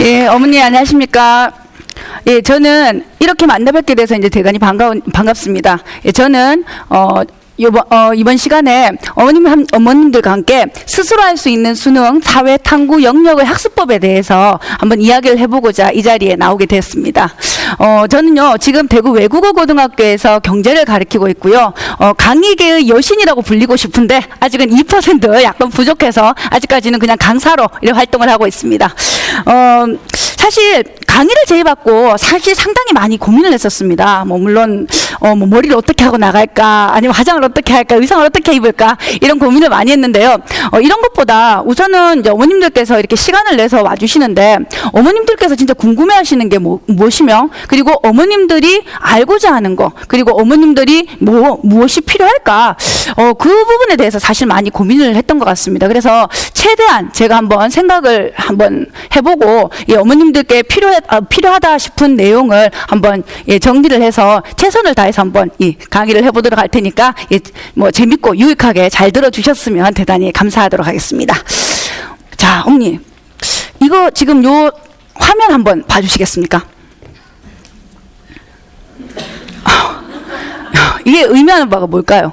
예, 어머니 안녕하십니까? 예, 저는 이렇게 만나 뵙게 돼서 이제 대단히 반갑습니다. 예, 저는 이번 시간에 어머님들과 함께 스스로 할 수 있는 수능 사회 탐구 영역의 학습법에 대해서 한번 이야기를 해보고자 이 자리에 나오게 됐습니다. 저는요, 지금 대구 외국어 고등학교에서 경제를 가르치고 있고요. 강의계의 여신이라고 불리고 싶은데 아직은 2% 약간 부족해서 아직까지는 그냥 강사로 이렇게 활동을 하고 있습니다. 사실 강의를 제의받고 사실 상당히 많이 고민을 했었습니다. 물론 머리를 어떻게 하고 나갈까, 아니면 화장을 어떻게 할까, 의상을 어떻게 입을까, 이런 고민을 많이 했는데요. 이런 것보다 우선은 이제 어머님들께서 이렇게 시간을 내서 와주시는데 어머님들께서 진짜 궁금해하시는 게 무엇이며, 그리고 어머님들이 알고자 하는 거, 그리고 어머님들이 무엇이 필요할까, 그 부분에 대해서 사실 많이 고민을 했던 것 같습니다. 그래서 최대한 제가 한번 생각을 한번 해보고 어머님들께 필요하다 싶은 내용을 한번 정리를 해서 최선을 다해서 한번 강의를 해보도록 할 테니까 재밌고 유익하게 잘 들어주셨으면 대단히 감사하도록 하겠습니다. 자, 어머니, 이거 지금 요 화면 한번 봐주시겠습니까? 이게 의미하는 바가 뭘까요?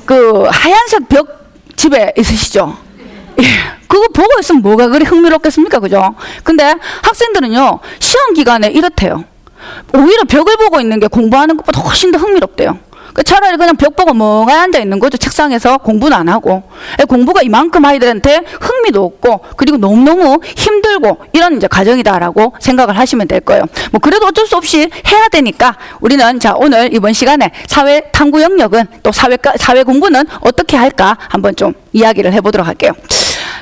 그 하얀색 벽 집에 있으시죠? 예, 그거 보고 있으면 뭐가 그리 흥미롭겠습니까? 그죠? 근데 학생들은요, 시험 기간에 이렇대요. 오히려 벽을 보고 있는 게 공부하는 것보다 훨씬 더 흥미롭대요. 차라리 그냥 벽 보고 멍하니 앉아 있는 거죠. 책상에서 공부는 안 하고. 공부가 이만큼 아이들한테 흥미도 없고, 그리고 너무너무 힘들고 이런 이제 과정이다라고 생각을 하시면 될 거예요. 그래도 어쩔 수 없이 해야 되니까 우리는 자, 오늘 이번 시간에 사회 탐구 영역은 또 사회 공부는 어떻게 할까 한번 좀 이야기를 해보도록 할게요.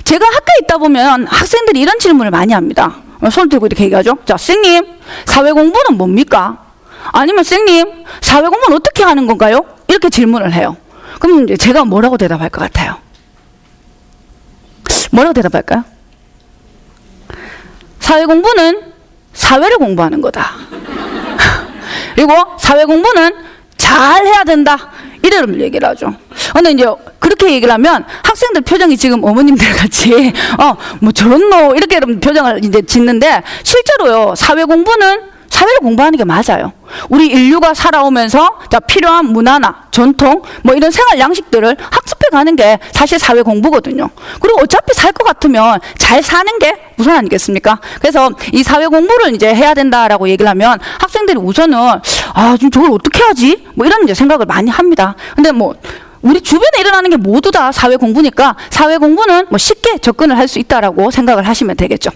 제가 학교에 있다 보면 학생들이 이런 질문을 많이 합니다. 손을 들고 이렇게 얘기하죠. 자, 선생님, 사회 공부는 뭡니까? 아니면 선생님, 사회 공부는 어떻게 하는 건가요? 이렇게 질문을 해요. 그럼 이제 제가 뭐라고 대답할 것 같아요? 뭐라고 대답할까요? 사회 공부는 사회를 공부하는 거다. 그리고 사회 공부는 잘 해야 된다. 이런 얘기를 하죠. 근데 이제 그렇게 얘기를 하면 학생들 표정이 지금 어머님들 같이 저런 너 이렇게 표정을 이제 짓는데, 실제로요, 사회 공부는 사회를 공부하는 게 맞아요. 우리 인류가 살아오면서 필요한 문화나 전통 이런 생활 양식들을 학습해 가는 게 사실 사회 공부거든요. 그리고 어차피 살 것 같으면 잘 사는 게 우선 아니겠습니까? 그래서 이 사회 공부를 이제 해야 된다라고 얘기를 하면 학생들이 우선은 좀 저걸 어떻게 하지? 이런 이제 생각을 많이 합니다. 근데 우리 주변에 일어나는 게 모두 다 사회 공부니까 사회 공부는 쉽게 접근을 할 수 있다라고 생각을 하시면 되겠죠.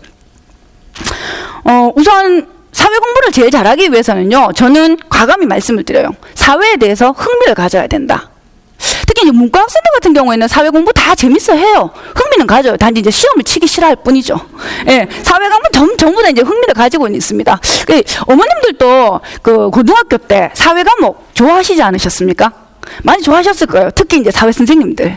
우선 사회 공부를 제일 잘하기 위해서는요, 저는 과감히 말씀을 드려요. 사회에 대해서 흥미를 가져야 된다. 특히 이제 문과 학생들 같은 경우에는 사회 공부 다 재밌어 해요. 흥미는 가져요. 단지 이제 시험을 치기 싫어할 뿐이죠. 예, 사회 과목 전부 다 이제 흥미를 가지고 있습니다. 어머님들도 그 고등학교 때 사회 과목 좋아하시지 않으셨습니까? 많이 좋아하셨을 거예요. 특히 이제 사회 선생님들.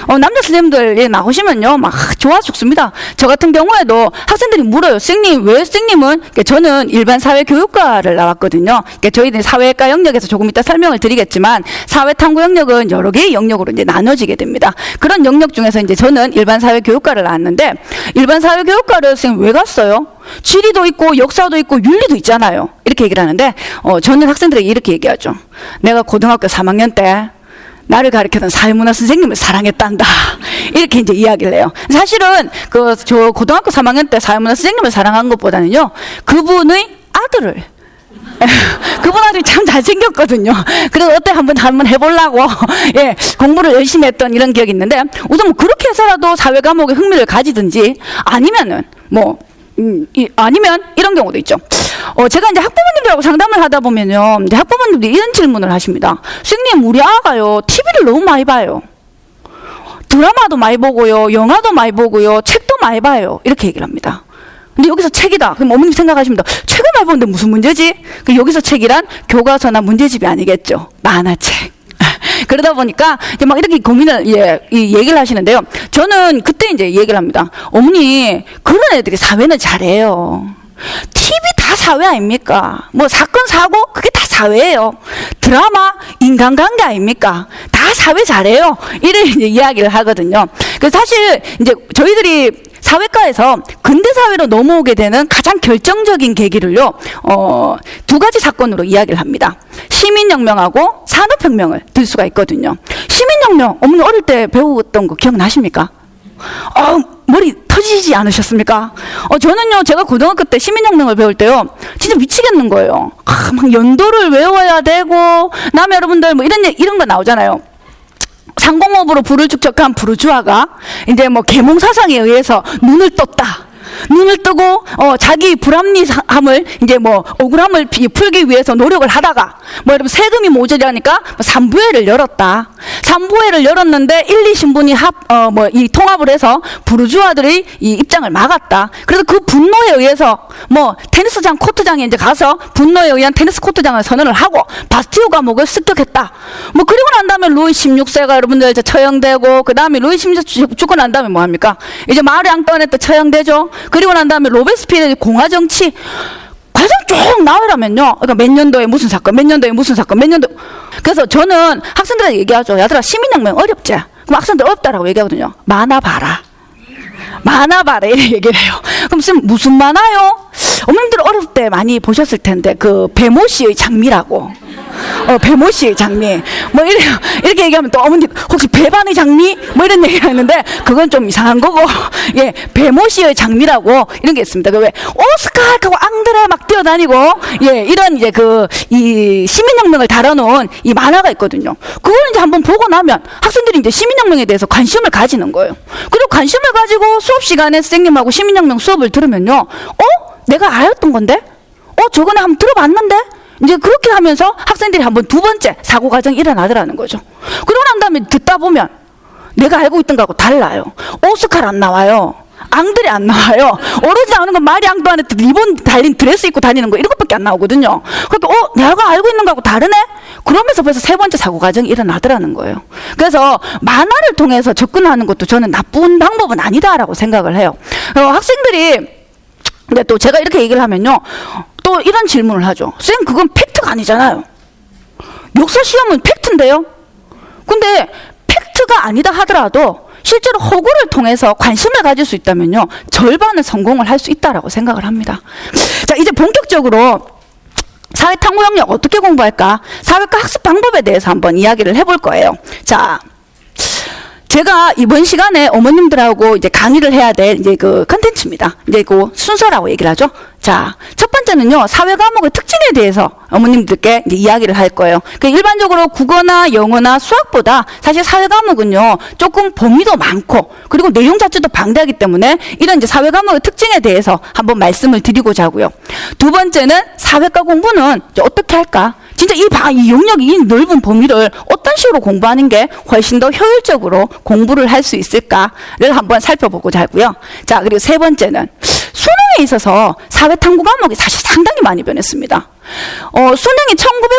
남자 선생님들 나오시면요, 막 좋아 죽습니다. 저 같은 경우에도 학생들이 물어요. 선생님, 왜 선생님은? 저는 일반 사회교육과를 나왔거든요. 저희들이 사회과 영역에서 조금 이따 설명을 드리겠지만, 사회 탐구 영역은 여러 개의 영역으로 이제 나눠지게 됩니다. 그런 영역 중에서 이제 저는 일반 사회교육과를 나왔는데, 일반 사회교육과를 선생님 왜 갔어요? 지리도 있고 역사도 있고 윤리도 있잖아요. 이렇게 얘기를 하는데, 저는 학생들에게 이렇게 얘기하죠. 내가 고등학교 3학년 때 나를 가르치던 사회문화 선생님을 사랑했단다. 이렇게 이제 이야기를 해요. 사실은 저 고등학교 3학년 때 사회문화 선생님을 사랑한 것보다는요, 그분의 아들을 그분 아들이 참 잘생겼거든요. 그래서 어때 한번 해보려고 공부를 열심히 했던 이런 기억이 있는데, 우선 그렇게 해서라도 사회 과목에 흥미를 가지든지 아니면은 아니면 이런 경우도 있죠. 제가 이제 학부모님들하고 상담을 하다 보면요, 이제 학부모님들이 이런 질문을 하십니다. 선생님, 우리 아가요, TV를 너무 많이 봐요. 드라마도 많이 보고요, 영화도 많이 보고요, 책도 많이 봐요. 이렇게 얘기를 합니다. 근데 여기서 책이다. 그럼 어머님 생각하십니다. 책을 많이 보는데 무슨 문제지? 여기서 책이란 교과서나 문제집이 아니겠죠. 만화책. 그러다 보니까 이제 막 이렇게 고민을 얘기를 하시는데요. 저는 그때 이제 얘기를 합니다. 어머니, 그런 애들이 사회는 잘해요. TV 다 사회 아닙니까? 사건 사고 그게 다 사회예요. 드라마 인간관계 아닙니까? 다 사회 잘해요. 이런 이제 이야기를 하거든요. 그래서 사실 이제 저희들이 사회과에서 근대사회로 넘어오게 되는 가장 결정적인 계기를요, 두 가지 사건으로 이야기를 합니다. 시민혁명하고 산업혁명을 들 수가 있거든요. 시민혁명, 어머니 어릴 때 배웠던 거 기억나십니까? 머리 터지지 않으셨습니까? 저는요, 제가 고등학교 때 시민혁명을 배울 때요, 진짜 미치겠는 거예요. 막 연도를 외워야 되고, 남의 여러분들 뭐 이런 거 나오잖아요. 상공업으로 부를 축적한 부르주아가 이제 뭐 계몽사상에 의해서 눈을 떴다. 눈을 뜨고 자기 불합리함을 이제 뭐 억울함을 풀기 위해서 노력을 하다가 뭐 여러분 세금이 모자라니까 삼부회를 열었다. 삼부회를 열었는데 1, 2신분이 이 통합을 해서 부르주아들의 이 입장을 막았다. 그래서 그 분노에 의해서 뭐 테니스장 코트장에 이제 가서 분노에 의한 테니스 코트장을 선언을 하고 바스티오 감옥을 습격했다. 뭐 그리고 난 다음에 루이 16세가 여러분들 이제 처형되고 그 다음에 루이 16세 죽고 난 다음에 뭐 합니까? 이제 마리 앙뚜아네트 처형되죠. 그리고 난 다음에 로베스피에르의 공화정치 과정 쭉 나오라면요. 그러니까 몇 년도에 무슨 사건, 몇 년도에 무슨 사건, 몇 년도. 그래서 저는 학생들한테 얘기하죠. 야들아, 시민혁명 어렵지? 그럼 학생들 어렵다라고 얘기하거든요. 만화 봐라. 만화 봐라. 이렇게 얘기를 해요. 그럼 선생님 무슨 만화요? 어머님들 어릴 때 많이 보셨을 텐데 그 배모씨의 장미라고. 배모씨의 장미. 뭐 이렇게 얘기하면 또 어머니 혹시 배반의 장미? 뭐 이런 얘기를 하는데 그건 좀 이상한 거고. 예, 배모씨의 장미라고 이런 게 있습니다. 그 왜 오스카 하고 앙드레 막 뛰어다니고 예, 이런 이제 이 시민혁명을 다뤄놓은 이 만화가 있거든요. 그걸 이제 한번 보고 나면 학생들이 이제 시민혁명에 대해서 관심을 가지는 거예요. 그리고 관심을 가지고 수업 시간에 선생님하고 시민혁명 수업을 들으면요. 내가 알았던 건데? 저거는 한번 들어봤는데? 이제 그렇게 하면서 학생들이 한번 두 번째 사고 과정이 일어나더라는 거죠. 그러고 난 다음에 듣다 보면 내가 알고 있던 거하고 달라요. 오스칼 안 나와요. 앙드레 안 나와요. 오로지 나오는 건 마리 앙뚜아네트 리본 달린 드레스 입고 다니는 거 이런 것밖에 안 나오거든요. 그러니까 내가 알고 있는 거하고 다르네? 그러면서 벌써 세 번째 사고 과정이 일어나더라는 거예요. 그래서 만화를 통해서 접근하는 것도 저는 나쁜 방법은 아니다라고 생각을 해요. 학생들이 근데 또 제가 이렇게 얘기를 하면요. 또 이런 질문을 하죠. 선생님 그건 팩트가 아니잖아요. 역사 시험은 팩트인데요. 근데 팩트가 아니다 하더라도 실제로 허구를 통해서 관심을 가질 수 있다면요. 절반은 성공을 할 수 있다라고 생각을 합니다. 자, 이제 본격적으로 사회탐구 영역 어떻게 공부할까? 사회과 학습 방법에 대해서 한번 이야기를 해볼 거예요. 자, 제가 이번 시간에 어머님들하고 이제 강의를 해야 될 이제 그 컨텐츠입니다. 이제 그 순서라고 얘기를 하죠. 자, 첫 번째는요, 사회 과목의 특징에 대해서 어머님들께 이제 이야기를 할 거예요. 그러니까 일반적으로 국어나 영어나 수학보다 사실 사회 과목은요, 조금 범위도 많고, 그리고 내용 자체도 방대하기 때문에 이런 이제 사회 과목의 특징에 대해서 한번 말씀을 드리고자 하고요. 두 번째는 사회과 공부는 이제 어떻게 할까? 진짜 이 영역, 이 넓은 범위를 어떤 식으로 공부하는 게 훨씬 더 효율적으로 공부를 할 수 있을까를 한번 살펴보고자 하고요. 자, 그리고 세 번째는 수능에 있어서 사회탐구 과목이 사실 상당히 많이 변했습니다. 수능이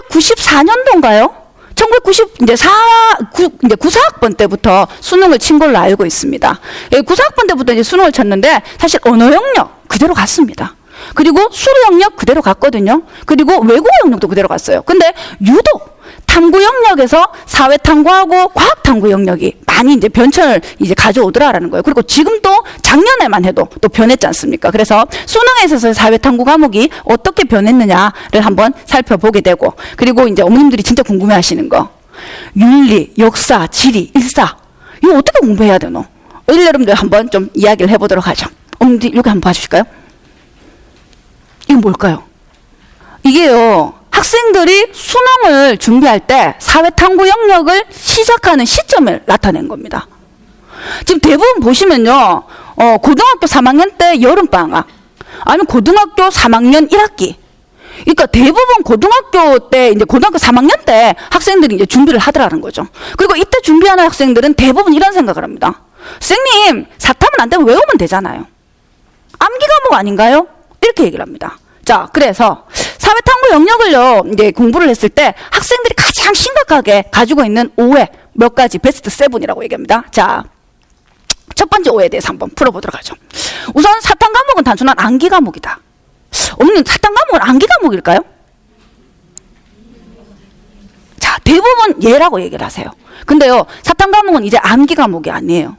1994년도인가요? 94학번 때부터 수능을 친 걸로 알고 있습니다. 94학번 때부터 이제 수능을 쳤는데 사실 언어 영역 그대로 갔습니다. 그리고 수로 영역 그대로 갔거든요. 그리고 외국어 영역도 그대로 갔어요. 근데 유독 탐구 영역에서 사회 탐구하고 과학 탐구 영역이 많이 이제 변천을 이제 가져오더라라는 거예요. 그리고 지금 또 작년에만 해도 또 변했지 않습니까? 그래서 수능에 있어서 사회 탐구 과목이 어떻게 변했느냐를 한번 살펴보게 되고, 그리고 이제 어머님들이 진짜 궁금해 하시는 거. 윤리, 역사, 지리, 일사. 이거 어떻게 공부해야 되노? 여러분들 한번 좀 이야기를 해보도록 하죠. 어머님들 여기 한번 봐주실까요? 이건 뭘까요? 이게요, 학생들이 수능을 준비할 때 사회탐구 영역을 시작하는 시점을 나타낸 겁니다. 지금 대부분 보시면요, 고등학교 3학년 때 여름방학, 아니면 고등학교 3학년 1학기. 그러니까 대부분 고등학교 때, 이제 고등학교 3학년 때 학생들이 이제 준비를 하더라는 거죠. 그리고 이때 준비하는 학생들은 대부분 이런 생각을 합니다. 선생님, 사탐은 안 되면 외우면 되잖아요. 암기 과목 아닌가요? 이렇게 얘기를 합니다. 자, 그래서 사회탐구 영역을요, 이제 공부를 했을 때 학생들이 가장 심각하게 가지고 있는 오해 몇 가지 베스트 7이라고 얘기합니다. 자, 첫 번째 오해에 대해서 한번 풀어보도록 하죠. 우선 사탐 과목은 단순한 암기 과목이다. 어머님, 사탐 과목은 암기 과목일까요? 자, 대부분 예라고 얘기를 하세요. 근데요, 사탐 과목은 이제 암기 과목이 아니에요.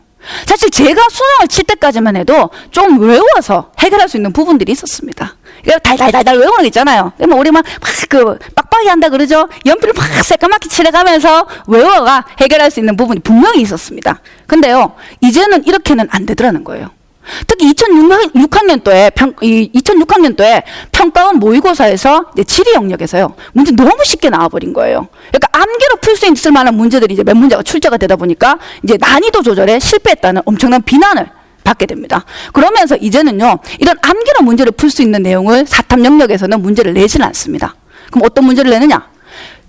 사실 제가 수능을 칠 때까지만 해도 좀 외워서 해결할 수 있는 부분들이 있었습니다. 달달달달 외우는 거 있잖아요. 그러면 우리 막 빡빡이 한다 그러죠. 연필을 막 새까맣게 칠해가면서 외워가 해결할 수 있는 부분이 분명히 있었습니다. 근데요, 이제는 이렇게는 안 되더라는 거예요. 특히 2006학년도에 평가원 모의고사에서 이제 지리 영역에서요, 문제 너무 쉽게 나와버린 거예요. 그러니까 암기로 풀 수 있을 만한 문제들이 이제 몇 문제가 출제가 되다 보니까 이제 난이도 조절에 실패했다는 엄청난 비난을 받게 됩니다. 그러면서 이제는요, 이런 암기로 문제를 풀 수 있는 내용을 사탐 영역에서는 문제를 내지는 않습니다. 그럼 어떤 문제를 내느냐?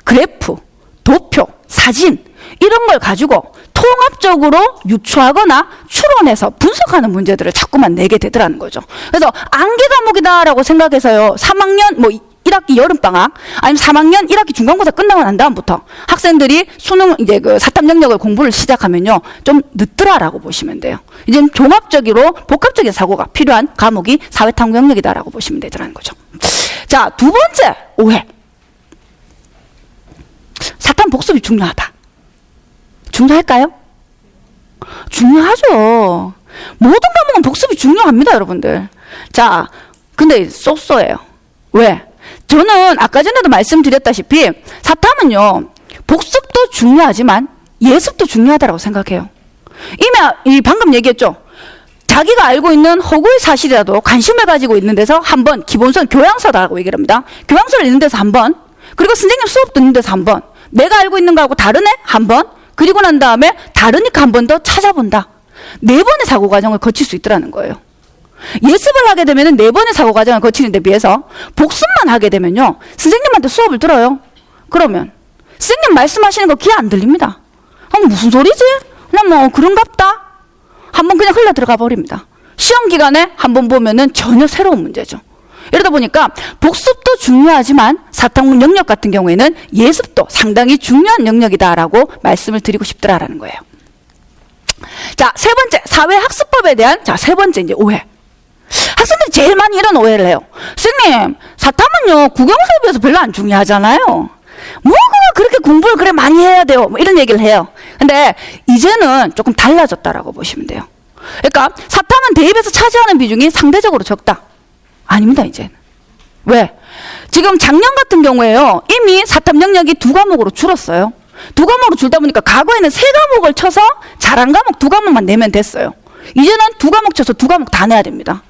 그래프, 도표, 사진 이런 걸 가지고 통합적으로 유추하거나 추론해서 분석하는 문제들을 자꾸만 내게 되더라는 거죠. 그래서 암기 과목이다라고 생각해서요, 3학년 1학기 여름방학 아니면 3학년 1학기 중간고사 끝나고 난 다음부터 학생들이 수능 이제 그 사탐 영역을 공부를 시작하면요, 좀 늦더라라고 보시면 돼요. 이제 종합적으로 복합적인 사고가 필요한 과목이 사회탐구 영역이다라고 보시면 되더라는 거죠. 자, 두 번째 오해. 사탐 복습이 중요하다. 중요할까요? 중요하죠. 모든 과목은 복습이 중요합니다, 여러분들. 자, 근데 쏘쏘예요. 왜? 저는 아까 전에도 말씀드렸다시피 사탐은요, 복습도 중요하지만 예습도 중요하다고 생각해요. 이미 방금 얘기했죠. 자기가 알고 있는 허구의 사실이라도 관심을 가지고 있는 데서 한 번, 기본선 교양서다라고 얘기를 합니다. 교양서를 읽는 데서 한 번, 그리고 선생님 수업 듣는 데서 한 번, 내가 알고 있는 거하고 다르네? 한 번, 그리고 난 다음에 다르니까 한 번 더 찾아본다. 4번의 사고 과정을 거칠 수 있더라는 거예요. 예습을 하게 되면 4번의 사고 과정을 거치는 데 비해서 복습만 하게 되면요, 선생님한테 수업을 들어요. 그러면 선생님 말씀하시는 거 귀에 안 들립니다. 무슨 소리지? 그냥 뭐 그런갑다. 한번 그냥 흘러 들어가 버립니다. 시험 기간에 한번 보면은 전혀 새로운 문제죠. 이러다 보니까 복습도 중요하지만 사탐 영역 같은 경우에는 예습도 상당히 중요한 영역이다라고 말씀을 드리고 싶더라라는 거예요. 자, 세 번째, 사회학습법에 대한 세 번째 이제 오해. 학생들이 제일 많이 이런 오해를 해요. 선생님, 사탐은요, 국영수에 비해서 별로 안 중요하잖아요. 뭐가 그렇게 공부를 그래 많이 해야 돼요. 뭐 이런 얘기를 해요. 근데 이제는 조금 달라졌다라고 보시면 돼요. 그러니까 사탐은 대입에서 차지하는 비중이 상대적으로 적다. 아닙니다, 이제는. 왜? 지금 작년 같은 경우에요, 이미 사탐 영역이 2과목으로 줄었어요. 2과목으로 줄다 보니까 과거에는 3과목을 쳐서 잘한 과목 2과목만 내면 됐어요. 이제는 2과목 쳐서 2과목 다 내야 됩니다.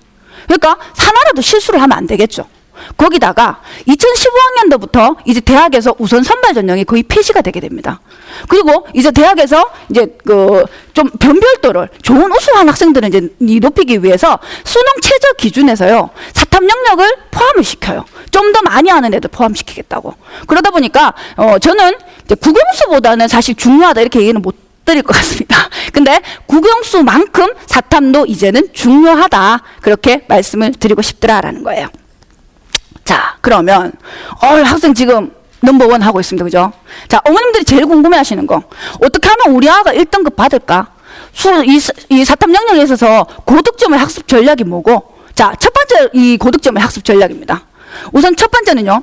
그러니까 하나라도 실수를 하면 안 되겠죠. 거기다가 2015학년도부터 이제 대학에서 우선 선발 전형이 거의 폐지가 되게 됩니다. 그리고 이제 대학에서 이제 좀 변별도를 좋은 우수한 학생들은 이제 높이기 위해서 수능 최저 기준에서요, 사탐 영역을 포함을 시켜요. 좀 더 많이 하는 애들 포함시키겠다고. 그러다 보니까 저는 이제 국영수보다는 사실 중요하다 이렇게 얘기는 못 드릴 것 같습니다. 근데 국영수만큼 사탐도 이제는 중요하다, 그렇게 말씀을 드리고 싶더라라는 거예요. 자, 그러면 학생 지금 넘버원 하고 있습니다. 그죠? 자, 어머님들이 제일 궁금해 하시는 거, 어떻게 하면 우리 아가 1등급 받을까? 이 사탐 영역에 있어서 고득점의 학습 전략이 뭐고? 자, 첫 번째 이 고득점의 학습 전략입니다. 우선 첫 번째는요,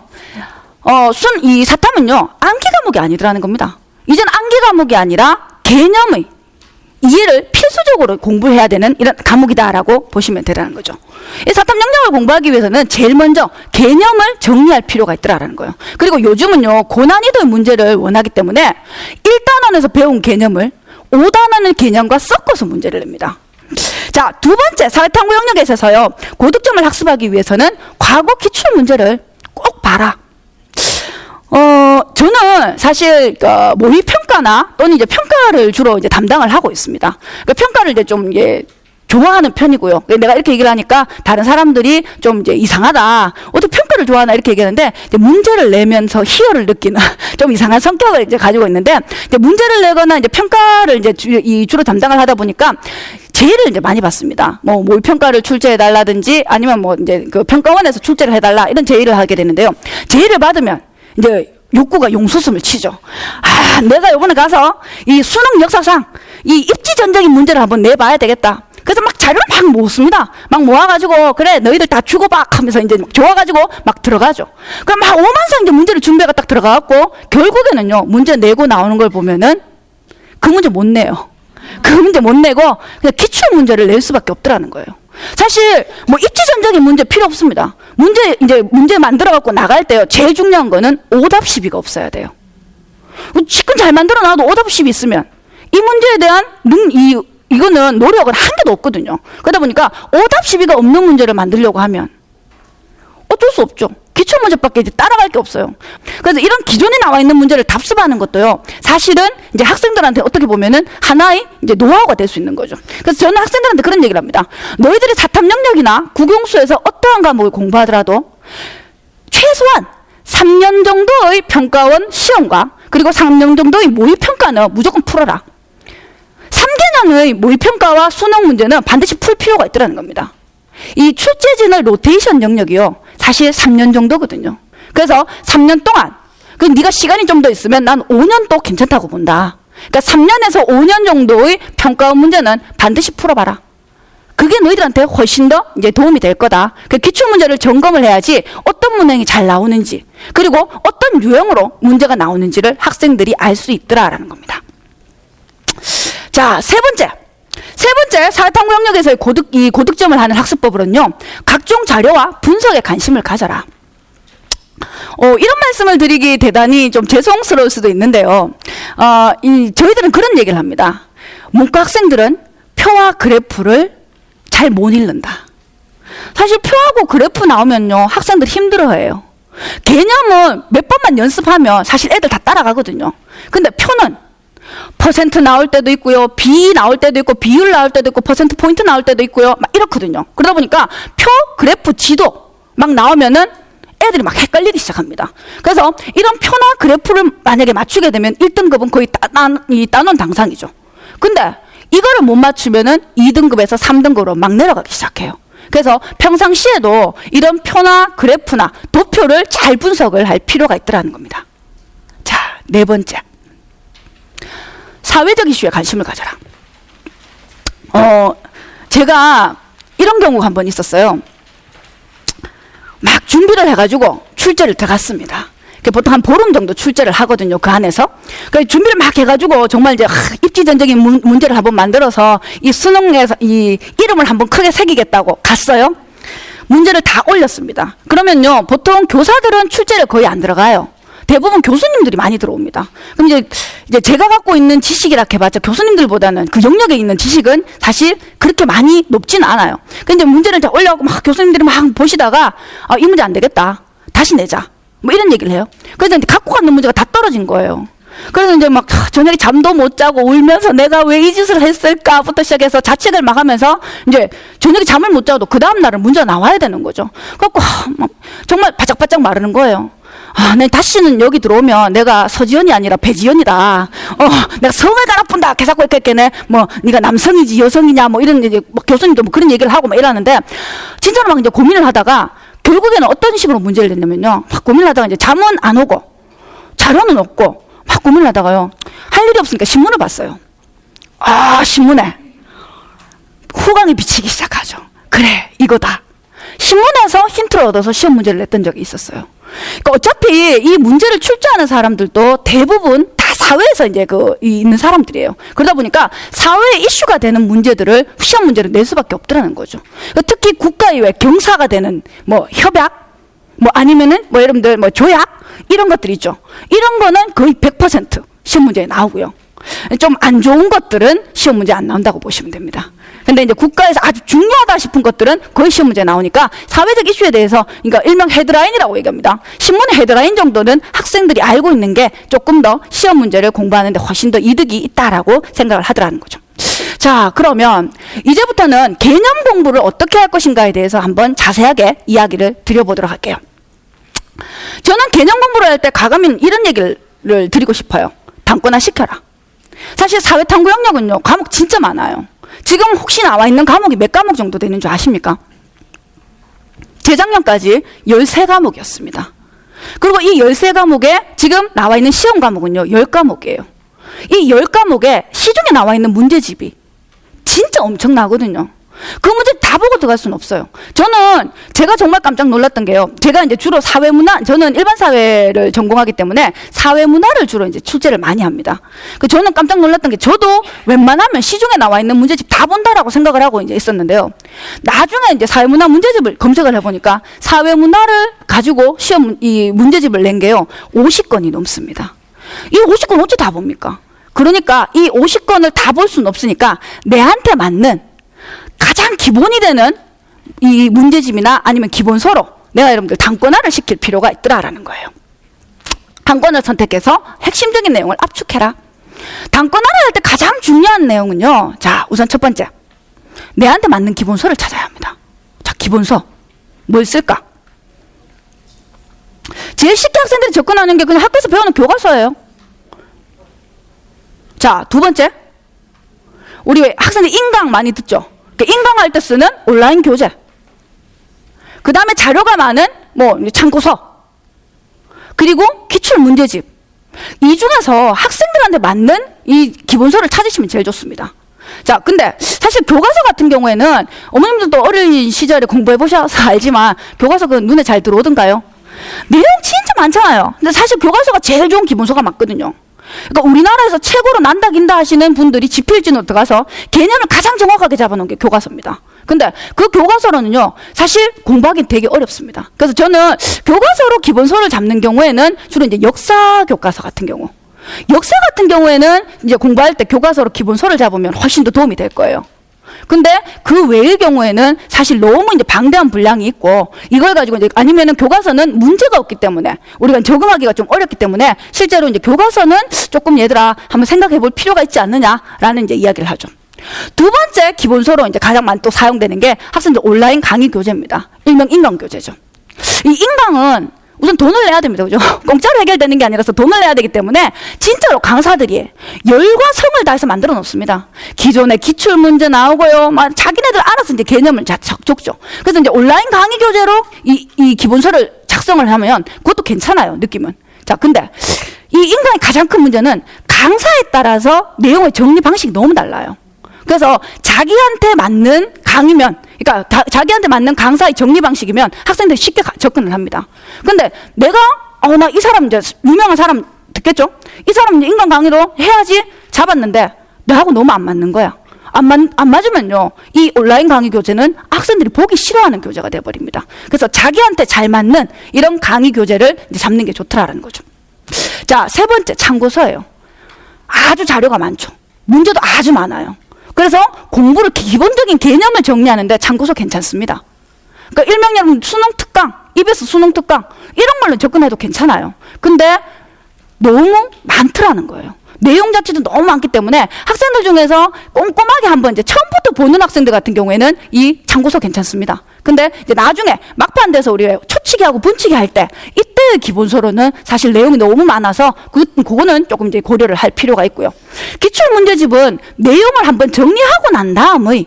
이 사탐은요, 암기 과목이 아니더라는 겁니다. 이젠 암기 과목이 아니라 개념의 이해를 필수적으로 공부해야 되는 이런 과목이다라고 보시면 되라는 거죠. 이 사탐 영역을 공부하기 위해서는 제일 먼저 개념을 정리할 필요가 있더라는 거예요. 그리고 요즘은요, 고난이도의 문제를 원하기 때문에 1단원에서 배운 개념을 5단원의 개념과 섞어서 문제를 냅니다. 자, 두 번째, 사회탐구 영역에 있어서요, 고득점을 학습하기 위해서는 과거 기출 문제를 꼭 봐라. 저는 사실 모의평가나 또는 이제 평가를 주로 이제 담당을 하고 있습니다. 평가를 이제 좀 좋아하는 편이고요. 내가 이렇게 얘기를 하니까 다른 사람들이 좀 이제 이상하다, 어떻게 평가를 좋아하나 이렇게 얘기하는데, 이제 문제를 내면서 희열을 느끼는 좀 이상한 성격을 이제 가지고 있는데, 이제 문제를 내거나 이제 평가를 이제 주로 담당을 하다 보니까 제의를 이제 많이 받습니다. 뭐 모의평가를 출제해달라든지 아니면 뭐 이제 그 평가원에서 출제를 해달라, 이런 제의를 하게 되는데요. 제의를 받으면 이제 욕구가 용수숨을 치죠. 내가 이번에 가서 이 수능 역사상 이 입지전적인 문제를 한번 내봐야 되겠다. 그래서 막 자료를 막 모읍니다. 막 모아가지고, 그래, 너희들 다 주고 봐 하면서 이제 막 좋아가지고 막 들어가죠. 그럼 막 오만상 이제 문제를 준비해가 딱 들어가갖고, 결국에는요, 문제 내고 나오는 걸 보면은 그 문제 못 내요. 그 문제 못 내고 그냥 기출 문제를 낼 수밖에 없더라는 거예요. 사실 뭐 입지 전적인 문제 필요 없습니다. 문제 만들어 갖고 나갈 때요. 제일 중요한 거는 오답 시비가 없어야 돼요. 지금 잘 만들어 놔도 오답 시비 있으면 이 문제에 대한 이거는 노력은 한 개도 없거든요. 그러다 보니까 오답 시비가 없는 문제를 만들려고 하면 어쩔 수 없죠. 기출 문제밖에 이제 따라갈 게 없어요. 그래서 이런 기존에 나와 있는 문제를 답습하는 것도요, 사실은 이제 학생들한테 어떻게 보면은 하나의 이제 노하우가 될 수 있는 거죠. 그래서 저는 학생들한테 그런 얘기를 합니다. 너희들이 사탐 영역이나 국영수에서 어떠한 과목을 공부하더라도 최소한 3년 정도의 평가원 시험과 그리고 3년 정도의 모의평가는 무조건 풀어라. 3개년의 모의평가와 수능 문제는 반드시 풀 필요가 있더라는 겁니다. 이 출제진의 로테이션 영역이요, 사실 3년 정도거든요. 그래서 3년 동안, 네가 시간이 좀 더 있으면 난 5년 또 괜찮다고 본다. 그러니까 3년에서 5년 정도의 평가원 문제는 반드시 풀어봐라. 그게 너희들한테 훨씬 더 이제 도움이 될 거다. 그 기출 문제를 점검을 해야지 어떤 문항이 잘 나오는지, 그리고 어떤 유형으로 문제가 나오는지를 학생들이 알 수 있더라라는 겁니다. 자, 세 번째 사회탐구 영역에서의 고득점을 하는 학습법으로는요, 각종 자료와 분석에 관심을 가져라. 이런 말씀을 드리기 대단히 좀 죄송스러울 수도 있는데요. 저희들은 그런 얘기를 합니다. 문과 학생들은 표와 그래프를 잘 못 읽는다. 사실 표하고 그래프 나오면요, 학생들 힘들어해요. 개념은 몇 번만 연습하면 사실 애들 다 따라가거든요. 근데 표는 퍼센트 나올 때도 있고요, 비 나올 때도 있고, 비율 나올 때도 있고, 퍼센트 포인트 나올 때도 있고요, 막 이렇거든요. 그러다 보니까 표, 그래프, 지도 막 나오면은 애들이 막 헷갈리기 시작합니다. 그래서 이런 표나 그래프를 만약에 맞추게 되면 1등급은 거의 따놓은 당상이죠. 근데 이거를 못 맞추면은 2등급에서 3등급으로 막 내려가기 시작해요. 그래서 평상시에도 이런 표나 그래프나 도표를 잘 분석을 할 필요가 있더라는 겁니다. 자, 네 번째. 사회적 이슈에 관심을 가져라. 제가 이런 경우가 한 번 있었어요. 막 준비를 해가지고 출제를 들어갔습니다. 보통 한 보름 정도 출제를 하거든요, 그 안에서. 준비를 막 해가지고 정말 이제 입지전적인 문제를 한번 만들어서 이 수능에서 이 이름을 한번 크게 새기겠다고 갔어요. 문제를 다 올렸습니다. 그러면요, 보통 교사들은 출제를 거의 안 들어가요. 대부분 교수님들이 많이 들어옵니다. 그럼 이제 제가 갖고 있는 지식이라 해봤자 교수님들보다는 그 영역에 있는 지식은 사실 그렇게 많이 높지는 않아요. 근데 문제를 다 올려갖고 막 교수님들이 막 보시다가 이 문제 안 되겠다, 다시 내자, 뭐 이런 얘기를 해요. 그래서 이제 갖고 가는 문제가 다 떨어진 거예요. 그래서 이제 막 저녁에 잠도 못 자고 울면서 내가 왜 이 짓을 했을까부터 시작해서 자책을 막 하면서 이제 저녁에 잠을 못 자도 그 다음날은 문제가 나와야 되는 거죠. 그래갖고 정말 바짝바짝 마르는 거예요. 내 다시는 여기 들어오면 내가 서지연이 아니라 배지연이다. 내가 성을 갈아푼다. 개사고 했겠네. 뭐 네가 남성이지 여성이냐 뭐 이런 이제 뭐 교수님도 뭐 그런 얘기를 하고 막 이러는데, 진짜로 막 이제 고민을 하다가 결국에는 어떤 식으로 문제를 냈냐면요, 막 고민을 하다가 이제 잠은 안 오고 자료는 없고 막 고민을 하다가요, 할 일이 없으니까 신문을 봤어요. 신문에 후광이 비치기 시작하죠. 그래, 이거다. 신문에서 힌트를 얻어서 시험 문제를 냈던 적이 있었어요. 그러니까 어차피 이 문제를 출제하는 사람들도 대부분 다 사회에서 이제 있는 사람들이에요. 그러다 보니까 사회 이슈가 되는 문제들을 시험 문제를 낼 수밖에 없더라는 거죠. 그러니까 특히 국가의회 경사가 되는 뭐 협약, 뭐 아니면은 뭐 여러분들 뭐 조약 이런 것들 있죠. 이런 거는 거의 100% 시험 문제에 나오고요. 좀 안 좋은 것들은 시험 문제 안 나온다고 보시면 됩니다. 근데 이제 국가에서 아주 중요하다 싶은 것들은 거의 시험 문제에 나오니까 사회적 이슈에 대해서, 그러니까 일명 헤드라인이라고 얘기합니다. 신문의 헤드라인 정도는 학생들이 알고 있는 게 조금 더 시험 문제를 공부하는데 훨씬 더 이득이 있다라고 생각을 하더라는 거죠. 자, 그러면 이제부터는 개념 공부를 어떻게 할 것인가에 대해서 한번 자세하게 이야기를 드려보도록 할게요. 저는 개념 공부를 할 때 가감인 이런 얘기를 드리고 싶어요. 담거나 시켜라. 사실 사회탐구 영역은요, 과목 진짜 많아요. 지금 혹시 나와 있는 과목이 몇 과목 정도 되는 줄 아십니까? 재작년까지 13과목이었습니다. 그리고 이 13과목에 지금 나와 있는 시험 과목은요, 10과목이에요. 이 10과목에 시중에 나와 있는 문제집이 진짜 엄청나거든요. 그 문제 다 다 보고 들어갈 수는 없어요. 저는 제가 정말 깜짝 놀랐던 게요. 제가 이제 주로 사회문화, 저는 일반 사회를 전공하기 때문에 사회문화를 주로 이제 출제를 많이 합니다. 저는 깜짝 놀랐던 게 저도 웬만하면 시중에 나와 있는 문제집 다 본다라고 생각을 하고 이제 있었는데요. 나중에 이제 사회문화 문제집을 검색을 해보니까 사회문화를 가지고 이 문제집을 낸 게요. 50건이 넘습니다. 이 50건 어찌 다 봅니까? 그러니까 이 50건을 다 볼 수는 없으니까 내한테 맞는 가장 기본이 되는 이 문제집이나 아니면 기본서로 내가 여러분들 단권화를 시킬 필요가 있더라라는 거예요. 단권을 선택해서 핵심적인 내용을 압축해라. 단권화를 할 때 가장 중요한 내용은요. 자, 우선 첫 번째. 내한테 맞는 기본서를 찾아야 합니다. 자, 기본서. 뭘 쓸까? 제일 쉽게 학생들이 접근하는 게 그냥 학교에서 배우는 교과서예요. 자, 두 번째. 우리 학생들 인강 많이 듣죠? 인강할 때 쓰는 온라인 교재. 그 다음에 자료가 많은 참고서. 그리고 기출 문제집. 이 중에서 학생들한테 맞는 이 기본서를 찾으시면 제일 좋습니다. 자, 근데 사실 교과서 같은 경우에는 어머님들도 어린 시절에 공부해 보셔서 알지만 교과서 그 눈에 잘 들어오던가요? 내용 진짜 많잖아요. 근데 사실 교과서가 제일 좋은 기본서가 맞거든요. 그러니까 우리나라에서 최고로 난다 긴다 하시는 분들이 지필진으로 들어가서 개념을 가장 정확하게 잡아놓은 게 교과서입니다. 근데 그 교과서로는요, 사실 공부하기 되게 어렵습니다. 그래서 저는 교과서로 기본서를 잡는 경우에는 주로 이제 역사 교과서 같은 경우, 역사 같은 경우에는 이제 공부할 때 교과서로 기본서를 잡으면 훨씬 더 도움이 될 거예요. 근데 그 외의 경우에는 사실 너무 이제 방대한 분량이 있고 이걸 가지고 이제 아니면은 교과서는 문제가 없기 때문에 우리가 적응하기가 좀 어렵기 때문에 실제로 이제 교과서는 조금 얘들아 한번 생각해 볼 필요가 있지 않느냐라는 이제 이야기를 하죠. 두 번째 기본서로 이제 가장 많이 또 사용되는 게 학생들 온라인 강의 교재입니다. 일명 인강 교재죠. 이 인강은 우선 돈을 내야 됩니다. 그죠? 공짜로 해결되는 게 아니라서 돈을 내야 되기 때문에 진짜로 강사들이 열과 성을 다해서 만들어 놓습니다. 기존에 기출 문제 나오고요. 막 자기네들 알아서 이제 개념을 적죠. 그래서 이제 온라인 강의 교재로 이 기본서를 작성을 하면 그것도 괜찮아요. 느낌은. 자, 근데 이 인강의 가장 큰 문제는 강사에 따라서 내용의 정리 방식이 너무 달라요. 그래서 자기한테 맞는 강의면, 그러니까 자기한테 맞는 강사의 정리 방식이면 학생들이 쉽게 접근을 합니다. 근데 내가 나 이 사람 이제 유명한 사람 듣겠죠? 이 사람 이제 인간 강의로 해야지 잡았는데 내하고 너무 안 맞는 거야. 안 맞으면요, 이 온라인 강의 교재는 학생들이 보기 싫어하는 교재가 돼버립니다. 그래서 자기한테 잘 맞는 이런 강의 교재를 이제 잡는 게 좋더라라는 거죠. 자, 세 번째 참고서예요. 아주 자료가 많죠. 문제도 아주 많아요. 그래서 공부를 기본적인 개념을 정리하는데 참고서 괜찮습니다. 그러니까 일명 여러분 수능 특강, EBS 수능 특강 이런 걸로 접근해도 괜찮아요. 근데 너무 많더라는 거예요. 내용 자체도 너무 많기 때문에 학생들 중에서 꼼꼼하게 한번 이제 처음부터 보는 학생들 같은 경우에는 이 참고서 괜찮습니다. 근데 이제 나중에 막판 돼서 우리가 초치기하고 분치기 할 때 이때의 기본서로는 사실 내용이 너무 많아서 그거는 조금 이제 고려를 할 필요가 있고요. 기출 문제집은 내용을 한번 정리하고 난 다음의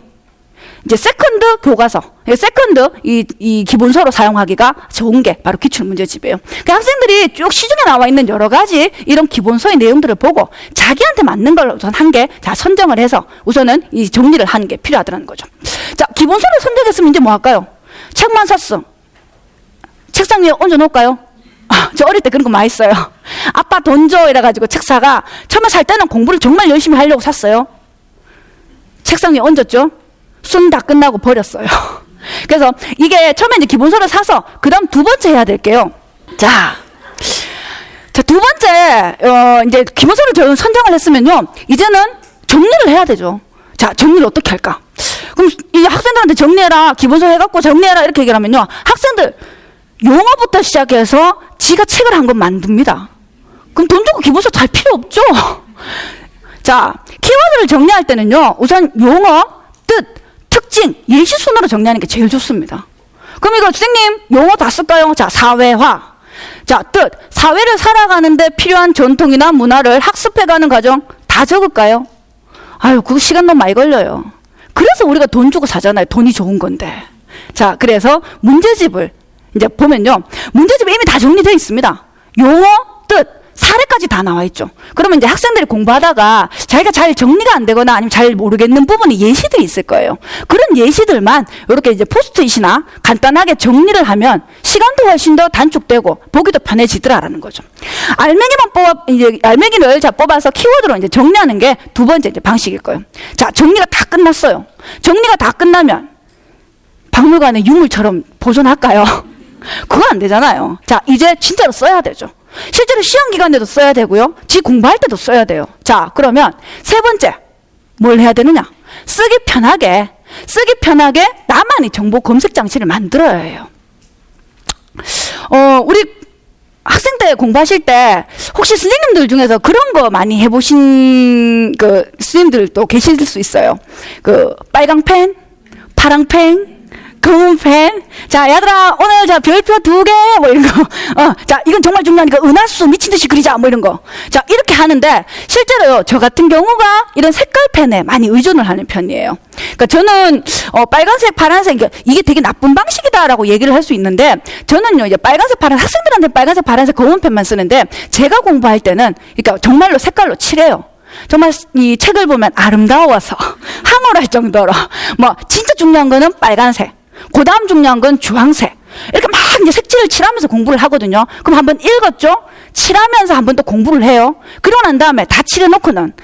이제 세컨드 교과서, 세컨드 이 기본서로 사용하기가 좋은 게 바로 기출 문제집이에요. 그러니까 학생들이 쭉 시중에 나와 있는 여러 가지 이런 기본서의 내용들을 보고 자기한테 맞는 걸 우선 한 개 선정을 해서 우선은 이 정리를 하는 게 필요하다는 거죠. 자, 기본서를 선정했으면 이제 뭐 할까요? 책만 샀어. 책상 위에 얹어놓을까요? 저 어릴 때 그런 거 많이 써요. 아빠 돈 줘 이래가지고 책 사가 처음에 살 때는 공부를 정말 열심히 하려고 샀어요. 책상 위에 얹었죠. 수능 다 끝나고 버렸어요. 그래서 이게 처음에 이제 기본서를 사서 그 다음 두 번째 해야 될게요. 자, 두 번째 이제 기본서를 저는 선정을 했으면요, 이제는 정리를 해야 되죠. 자, 정리를 어떻게 할까? 그럼 이 학생들한테 정리해라, 기본서 해갖고 정리해라 이렇게 얘기를 하면요, 학생들 용어부터 시작해서 지가 책을 한 권 만듭니다. 그럼 돈 주고 기본서 달 필요 없죠. 자, 키워드를 정리할 때는요, 우선 용어, 뜻, 특징, 예시 순으로 정리하는 게 제일 좋습니다. 그럼 이거 선생님 용어 다 쓸까요? 자, 사회화. 자, 뜻, 사회를 살아가는데 필요한 전통이나 문화를 학습해가는 과정 다 적을까요? 아유, 그거 시간 너무 많이 걸려요. 그래서 우리가 돈 주고 사잖아요. 돈이 좋은 건데. 자, 그래서 문제집을 이제 보면요, 문제집에 이미 다 정리되어 있습니다. 용어, 뜻, 사례까지 다 나와 있죠. 그러면 이제 학생들이 공부하다가 자기가 잘 정리가 안 되거나 아니면 잘 모르겠는 부분이 예시들이 있을 거예요. 그런 예시들만 이렇게 이제 포스트잇이나 간단하게 정리를 하면 시간도 훨씬 더 단축되고 보기도 편해지더라라는 거죠. 알맹이를 뽑아서 키워드로 이제 정리하는 게 두 번째 이제 방식일 거예요. 자, 정리가 다 끝났어요. 정리가 다 끝나면 박물관에 유물처럼 보존할까요? 그건 안 되잖아요. 자, 이제 진짜로 써야 되죠. 실제로 시험 기간에도 써야 되고요. 지 공부할 때도 써야 돼요. 자, 그러면 세 번째 뭘 해야 되느냐? 쓰기 편하게 나만의 정보 검색 장치를 만들어야 해요. 우리 학생 때 공부하실 때 혹시 선생님들 중에서 그런 거 많이 해보신 그 선생님들도 계실 수 있어요. 그 빨강 펜, 파랑 펜, 검은 펜. 자, 얘들아, 오늘 자, 별표 2개, 뭐 이런 거. 자, 이건 정말 중요하니까 은하수 미친 듯이 그리자, 뭐 이런 거. 자, 이렇게 하는데, 실제로요, 저 같은 경우가 이런 색깔 펜에 많이 의존을 하는 편이에요. 그러니까 저는, 빨간색, 파란색, 이게 되게 나쁜 방식이다라고 얘기를 할 수 있는데, 저는요, 이제 빨간색, 파란색, 학생들한테 빨간색, 파란색, 검은 펜만 쓰는데, 제가 공부할 때는, 그러니까 정말로 색깔로 칠해요. 정말 이 책을 보면 아름다워서, 황홀할 정도로, 뭐, 진짜 중요한 거는 빨간색. 그 다음 중요한 건 주황색. 이렇게 막 이제 색칠을 칠하면서 공부를 하거든요. 그럼 한번 읽었죠? 칠하면서 한번 또 공부를 해요. 그러고 난 다음에 다 칠해놓고는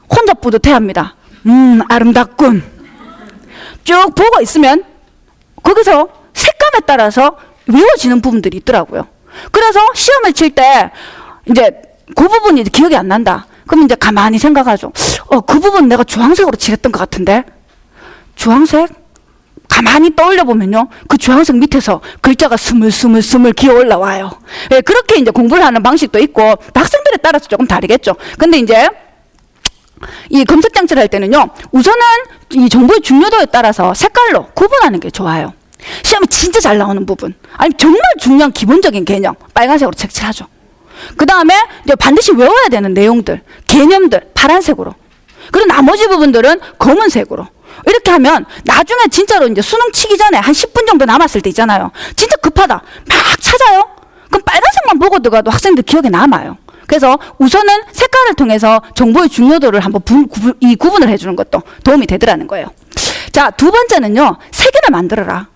혼자 뿌듯해 합니다. 아름답군. 쭉 보고 있으면 거기서 색감에 따라서 외워지는 부분들이 있더라고요. 그래서 시험을 칠 때 이제 그 부분이 이제 기억이 안 난다. 그럼 이제 가만히 생각하죠. 그 부분 내가 주황색으로 칠했던 것 같은데? 주황색? 가만히 떠올려 보면요, 그 주황색 밑에서 글자가 스물스물 기어 올라와요. 예, 그렇게 이제 공부를 하는 방식도 있고, 학생들에 따라서 조금 다르겠죠. 근데 이제 이 검색 장치를 할 때는요, 우선은 이 정보의 중요도에 따라서 색깔로 구분하는 게 좋아요. 시험에 진짜 잘 나오는 부분, 아니 정말 중요한 기본적인 개념, 빨간색으로 색칠하죠. 그 다음에 이제 반드시 외워야 되는 내용들, 개념들, 파란색으로. 그리고 나머지 부분들은 검은색으로. 이렇게 하면 나중에 진짜로 이제 수능 치기 전에 한 10분 정도 남았을 때 있잖아요. 진짜 급하다. 막 찾아요. 그럼 빨간색만 보고 들어가도 학생들 기억에 남아요. 그래서 우선은 색깔을 통해서 정보의 중요도를 한번 구분을 해주는 것도 도움이 되더라는 거예요. 자, 두 번째는요, 색연을 만들어라.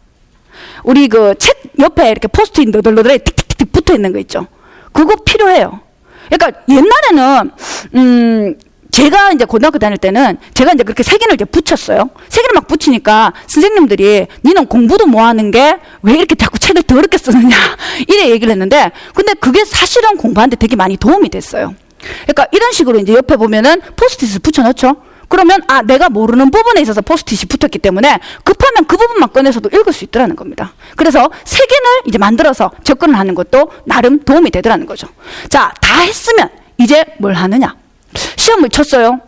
우리 그 책 옆에 이렇게 포스트잇 너덜너덜하게 틱틱틱 붙어 있는 거 있죠. 그거 필요해요. 그러니까 옛날에는 제가 이제 고등학교 다닐 때는 제가 이제 그렇게 색연을 이제 붙였어요. 색연을 막 붙이니까 선생님들이 니는 공부도 뭐 하는 게 왜 이렇게 자꾸 책을 더럽게 쓰느냐 이래 얘기를 했는데, 근데 그게 사실은 공부하는데 되게 많이 도움이 됐어요. 그러니까 이런 식으로 이제 옆에 보면은 포스트잇을 붙여놓죠. 그러면 내가 모르는 부분에 있어서 포스트잇이 붙었기 때문에 급하면 그 부분만 꺼내서도 읽을 수 있더라는 겁니다. 그래서 색연을 이제 만들어서 접근을 하는 것도 나름 도움이 되더라는 거죠. 자, 다 했으면 이제 뭘 하느냐? 시험을 쳤어요.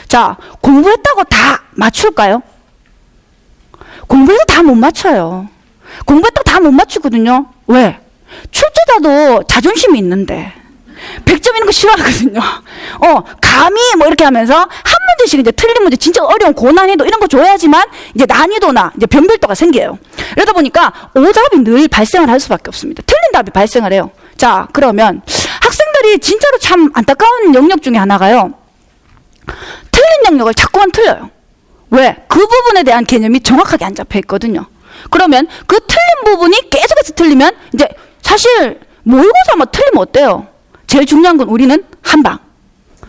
자, 공부했다고 다 맞출까요? 공부해서 다 못 맞춰요. 공부했다고 다 못 맞추거든요. 왜? 출제자도 자존심이 있는데 100점 이런 거 싫어하거든요. 감히 뭐 이렇게 하면서 한 문제씩 이제 틀린 문제, 진짜 어려운 고난이도 이런 거 줘야지만 이제 난이도나 이제 변별도가 생겨요. 이러다 보니까 오답이 늘 발생을 할 수밖에 없습니다. 틀린 답이 발생을 해요. 자, 그러면 학생들이 진짜로 참 안타까운 영역 중에 하나가요, 틀린 영역을 자꾸만 틀려요. 왜? 그 부분에 대한 개념이 정확하게 안 잡혀 있거든요. 그러면 그 틀린 부분이 계속해서 틀리면 이제 사실 모의고사 뭐 틀리면 어때요? 제일 중요한 건 우리는 한방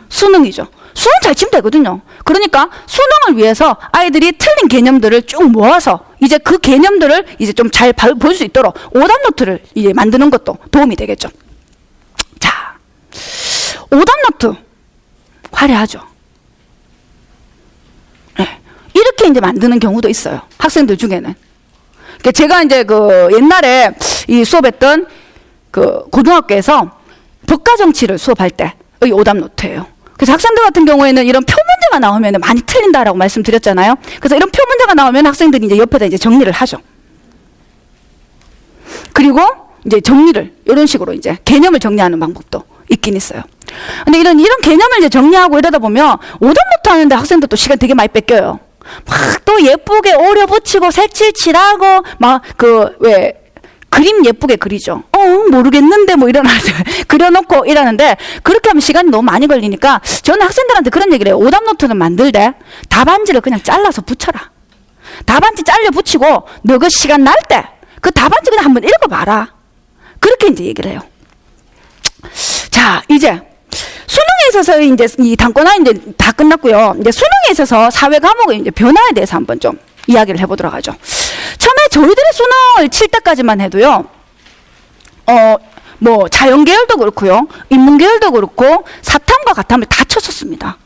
수능이죠. 수능 잘 치면 되거든요. 그러니까 수능을 위해서 아이들이 틀린 개념들을 쭉 모아서 이제 그 개념들을 이제 좀 잘 볼 수 있도록 오답 노트를 이제 만드는 것도 도움이 되겠죠. 자, 오답 노트 화려하죠. 네. 이렇게 이제 만드는 경우도 있어요. 학생들 중에는. 그러니까 제가 이제 그 옛날에 이 수업했던 그 고등학교에서 법과 정치를 수업할 때의 오답 노트예요. 그래서 학생들 같은 경우에는 이런 표 문제가 나오면 많이 틀린다라고 말씀드렸잖아요. 그래서 이런 표 문제가 나오면 학생들이 이제 옆에다 이제 정리를 하죠. 그리고 이제 정리를 이런 식으로 이제 개념을 정리하는 방법도 있긴 있어요. 근데 이런 개념을 이제 정리하고 이러다 보면 오답 노트 하는데 학생들 또 시간 되게 많이 뺏겨요. 막 또 예쁘게 오려 붙이고 색칠 칠하고 막 그 왜 그림 예쁘게 그리죠. 모르겠는데 뭐 이런 그려놓고 이러는데 그렇게 하면 시간이 너무 많이 걸리니까 저는 학생들한테 그런 얘기를 해요. 오답노트는 만들되 답안지를 그냥 잘라서 붙여라. 답안지 잘려 붙이고 너 그 시간 날 때 그 답안지 그냥 한번 읽어봐라. 그렇게 이제 얘기를 해요. 자, 이제 수능에 있어서 이제 이 단권화 이제 다 끝났고요. 이제 수능에 있어서 사회 과목의 이제 변화에 대해서 한번 좀 이야기를 해보도록 하죠. 처음에 저희들이 수능을 칠 때까지만 해도요. 뭐 자연계열도 그렇고요. 인문계열도 그렇고 사탐과 가탐을 다 쳤었습니다.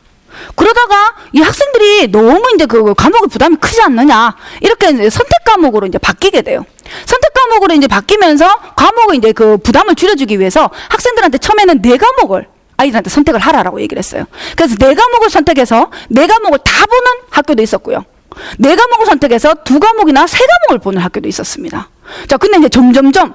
그러다가 이 학생들이 너무 이제 그 과목의 부담이 크지 않느냐 이렇게 이제 선택 과목으로 이제 바뀌게 돼요. 선택 과목으로 이제 바뀌면서 과목의 이제 그 부담을 줄여주기 위해서 학생들한테 처음에는 4과목을 아이들한테 선택을 하라라고 얘기를 했어요. 그래서 4과목을 선택해서 4과목을 다 보는 학교도 있었고요. 4과목을 선택해서 2과목이나 3과목을 보는 학교도 있었습니다. 자, 근데 이제 점점점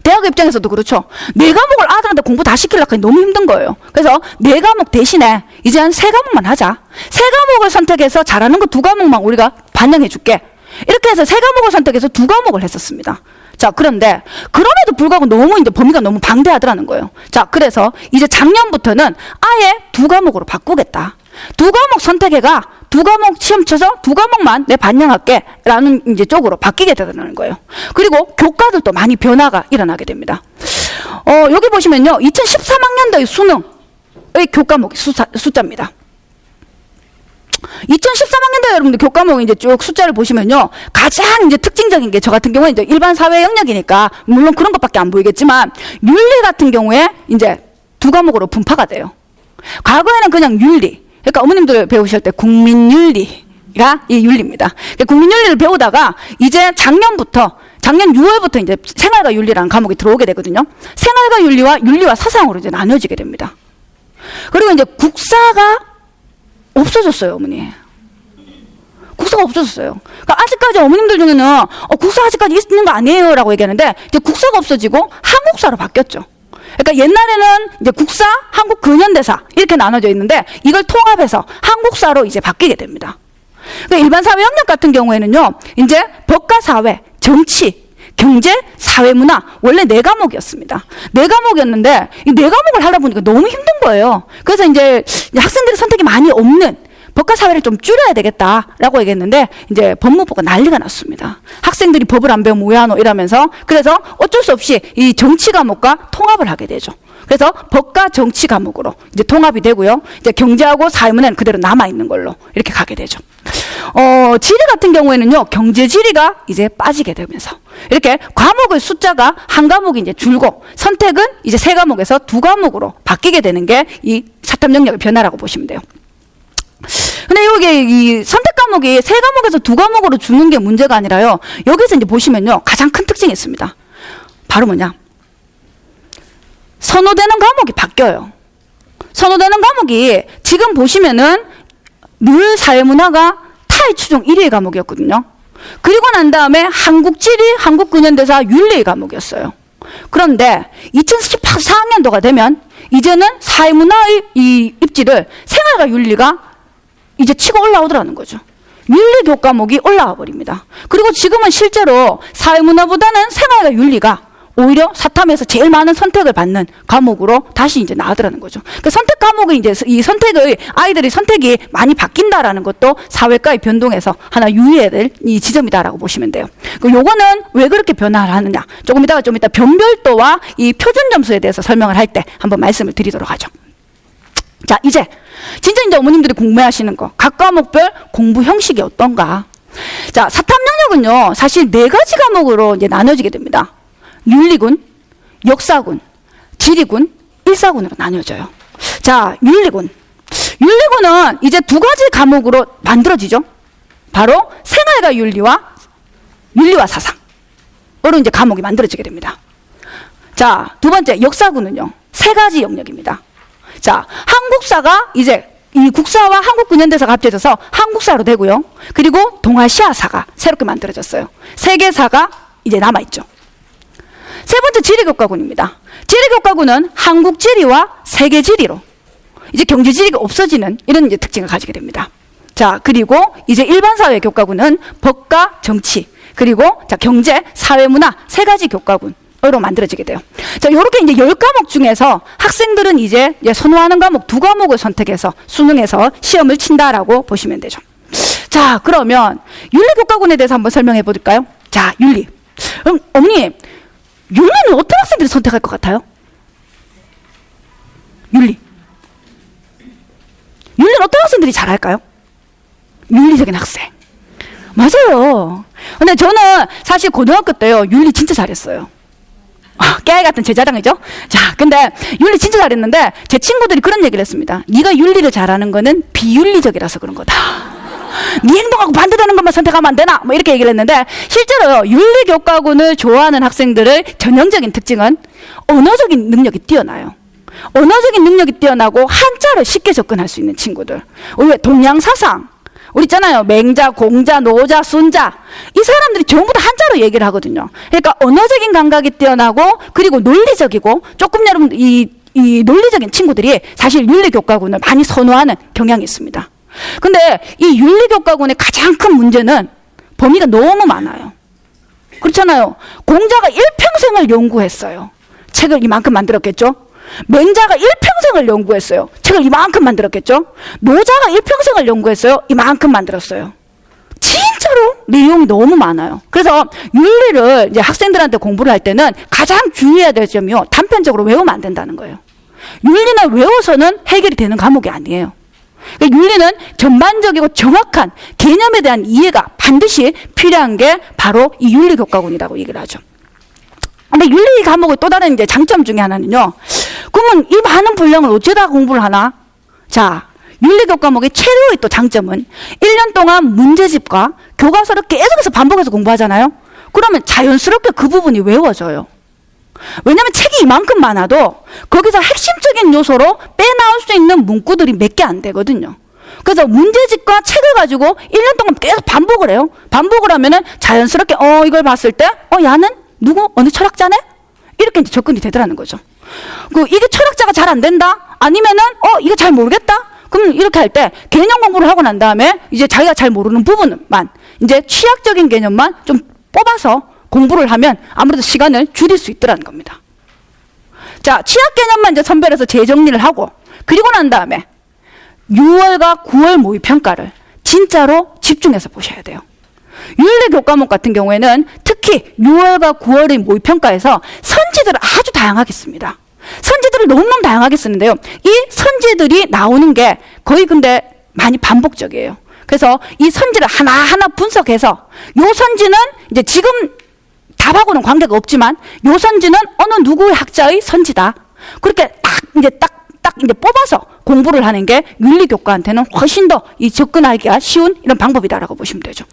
대학 입장에서도 그렇죠. 4과목을 아들한테 공부 다 시키려고 하니 너무 힘든 거예요. 그래서 4과목 대신에 이제 한 3과목만 하자. 3과목을 선택해서 잘하는 거 2과목만 우리가 반영해 줄게. 이렇게 해서 3과목을 선택해서 2과목을 했었습니다. 자, 그런데 그럼에도 불구하고 너무 이제 범위가 너무 방대하더라는 거예요. 자, 그래서 이제 작년부터는 아예 2과목으로 바꾸겠다. 2과목 선택해가 2과목 시험 쳐서 2과목만 내 반영할게 라는 이제 쪽으로 바뀌게 되는 거예요. 그리고 교과들도 많이 변화가 일어나게 됩니다. 여기 보시면요. 2013학년도의 수능의 교과목 숫자입니다. 2013학년도에 여러분들 교과목 이제 쭉 숫자를 보시면요. 가장 이제 특징적인 게 저 같은 경우에 이제 일반 사회 영역이니까 물론 그런 것밖에 안 보이겠지만 윤리 같은 경우에 이제 2과목으로 분파가 돼요. 과거에는 그냥 윤리. 그러니까 어머님들 배우실 때 국민윤리가 이 윤리입니다. 국민윤리를 배우다가 이제 작년 6월부터 이제 생활과 윤리라는 과목이 들어오게 되거든요. 생활과 윤리와 사상으로 이제 나눠지게 됩니다. 그리고 이제 국사가 없어졌어요, 어머니. 국사가 없어졌어요. 그러니까 아직까지 어머님들 중에는 국사 아직까지 있는 거 아니에요? 라고 얘기하는데 이제 국사가 없어지고 한국사로 바뀌었죠. 그러니까 옛날에는 이제 국사, 한국 근현대사 이렇게 나눠져 있는데 이걸 통합해서 한국사로 이제 바뀌게 됩니다. 그러니까 일반 사회 영역 같은 경우에는요, 이제 법과 사회, 정치, 경제, 사회문화 원래 4과목이었습니다. 4과목이었는데 이 4과목을 하다 보니까 너무 힘든 거예요. 그래서 이제 학생들이 선택이 많이 없는 법과 사회를 좀 줄여야 되겠다라고 얘기했는데 이제 법무부가 난리가 났습니다. 학생들이 법을 안 배우면 왜 하노 이러면서 그래서 어쩔 수 없이 이 정치 과목과 통합을 하게 되죠. 그래서 법과 정치 과목으로 이제 통합이 되고요. 이제 경제하고 사회문화는 그대로 남아 있는 걸로 이렇게 가게 되죠. 지리 같은 경우에는요, 경제 지리가 이제 빠지게 되면서 이렇게 과목의 숫자가 한 과목이 이제 줄고 선택은 이제 3과목에서 2과목으로 바뀌게 되는 게 이 사탐 영역의 변화라고 보시면 돼요. 근데 여기 이 선택 과목이 3과목에서 2과목으로 주는 게 문제가 아니라요. 여기서 이제 보시면요. 가장 큰 특징이 있습니다. 바로 뭐냐? 선호되는 과목이 바뀌어요. 선호되는 과목이 지금 보시면은 늘 사회문화가 타의 추종 1위 과목이었거든요. 그리고 난 다음에 한국지리, 한국근현대사, 윤리 과목이었어요. 그런데 2014학년도가 되면 이제는 사회문화의 이 입지를 생활과 윤리가 이제 치고 올라오더라는 거죠. 윤리 교과목이 올라와 버립니다. 그리고 지금은 실제로 사회문화보다는 생활과 윤리가 오히려 사탐에서 제일 많은 선택을 받는 과목으로 다시 이제 나오더라는 거죠. 그러니까 선택 과목이 이제 이 선택의 아이들의 선택이 많이 바뀐다라는 것도 사회과의 변동에서 하나 유의해야 될 이 지점이다라고 보시면 돼요. 요거는 왜 그렇게 변화를 하느냐? 좀 이따 변별도와 이 표준 점수에 대해서 설명을 할 때 한번 말씀을 드리도록 하죠. 자, 이제 진짜 어머님들이 궁금해하시는 거, 각 과목별 공부 형식이 어떤가? 자, 사탐 영역은요, 사실 4가지 과목으로 이제 나눠지게 됩니다. 윤리군, 역사군, 지리군, 일사군으로 나뉘어져요. 자, 윤리군은 이제 2가지 과목으로 만들어지죠. 바로 생활과 윤리와 사상으로 이제 과목이 만들어지게 됩니다. 자, 2번째 역사군은요, 3가지 영역입니다. 자, 한국사가 이제 이 국사와 한국 근현대사가 합쳐져서 한국사로 되고요. 그리고 동아시아사가 새롭게 만들어졌어요. 세계사가 이제 남아있죠. 3번째 지리교과군입니다. 지리교과군은 한국지리와 세계지리로 이제 경제지리가 없어지는 이런 이제 특징을 가지게 됩니다. 자, 그리고 이제 일반사회 교과군은 법과 정치, 그리고 자, 경제, 사회문화 3가지 교과군으로 로 만들어지게 돼요. 자, 요렇게 이제 10과목 중에서 학생들은 이제 선호하는 과목 2과목을 선택해서 수능에서 시험을 친다라고 보시면 되죠. 자, 그러면 윤리교과군에 대해서 한번 설명해 볼까요? 자, 윤리. 어머니, 윤리는 어떤 학생들이 선택할 것 같아요? 윤리는 어떤 학생들이 잘할까요? 윤리적인 학생. 맞아요. 근데 저는 사실 고등학교 때요, 윤리 진짜 잘했어요. 깨알 같은 제 자랑이죠? 자, 근데 윤리 진짜 잘했는데 제 친구들이 그런 얘기를 했습니다. 네가 윤리를 잘하는 거는 비윤리적이라서 그런 거다. 네 행동하고 반대되는 것만 선택하면 안 되나? 뭐 이렇게 얘기를 했는데, 실제로요, 윤리교과군을 좋아하는 학생들의 전형적인 특징은 언어적인 능력이 뛰어나요. 언어적인 능력이 뛰어나고 한자를 쉽게 접근할 수 있는 친구들. 왜 동양사상, 우리 있잖아요. 맹자, 공자, 노자, 순자. 이 사람들이 전부 다 한자로 얘기를 하거든요. 그러니까 언어적인 감각이 뛰어나고, 그리고 논리적이고, 조금 여러분들 이 논리적인 친구들이 사실 윤리교과군을 많이 선호하는 경향이 있습니다. 근데 이 윤리교과군의 가장 큰 문제는 범위가 너무 많아요. 그렇잖아요. 공자가 일평생을 연구했어요. 책을 이만큼 만들었겠죠. 맹자가 일평생을 연구했어요. 책을 이만큼 만들었겠죠. 노자가 일평생을 연구했어요. 이만큼 만들었어요. 진짜로 내용이 너무 많아요. 그래서 윤리를 이제 학생들한테 공부를 할 때는 가장 주의해야 될 점이요, 단편적으로 외우면 안 된다는 거예요. 윤리는 외워서는 해결이 되는 과목이 아니에요. 윤리는 전반적이고 정확한 개념에 대한 이해가 반드시 필요한 게 바로 이 윤리교과군이라고 얘기를 하죠. 근데 윤리 과목의 또 다른 이제 장점 중에 하나는요, 그러면 이 많은 분량을 어쩌다 공부를 하나? 자, 윤리교과목의 최고의 또 장점은 1년 동안 문제집과 교과서를 계속해서 반복해서 공부하잖아요. 그러면 자연스럽게 그 부분이 외워져요. 왜냐면 책이 이만큼 많아도 거기서 핵심적인 요소로 빼나올 수 있는 문구들이 몇 개 안 되거든요. 그래서 문제집과 책을 가지고 1년 동안 계속 반복을 해요. 반복을 하면은 자연스럽게 이걸 봤을 때 야는 누구? 어느 철학자네? 이렇게 이제 접근이 되더라는 거죠. 이게 철학자가 잘 안 된다? 아니면은 이거 잘 모르겠다? 그럼 이렇게 할 때 개념 공부를 하고 난 다음에 이제 자기가 잘 모르는 부분만, 이제 취약적인 개념만 좀 뽑아서 공부를 하면 아무래도 시간을 줄일 수 있더라는 겁니다. 자, 취약 개념만 이제 선별해서 재정리를 하고, 그리고 난 다음에 6월과 9월 모의평가를 진짜로 집중해서 보셔야 돼요. 윤리교과목 같은 경우에는 특히 6월과 9월의 모의평가에서 선지들을 아주 다양하게 씁니다. 선지들을 너무너무 다양하게 쓰는데요, 이 선지들이 나오는 게 거의 근데 많이 반복적이에요. 그래서 이 선지를 하나하나 분석해서 요 선지는 이제 지금 답하고는 관계가 없지만 요 선지는 어느 누구의 학자의 선지다. 그렇게 딱 이제 뽑아서 공부를 하는 게 윤리교과한테는 훨씬 더 이 접근하기가 쉬운 이런 방법이다라고 보시면 되죠.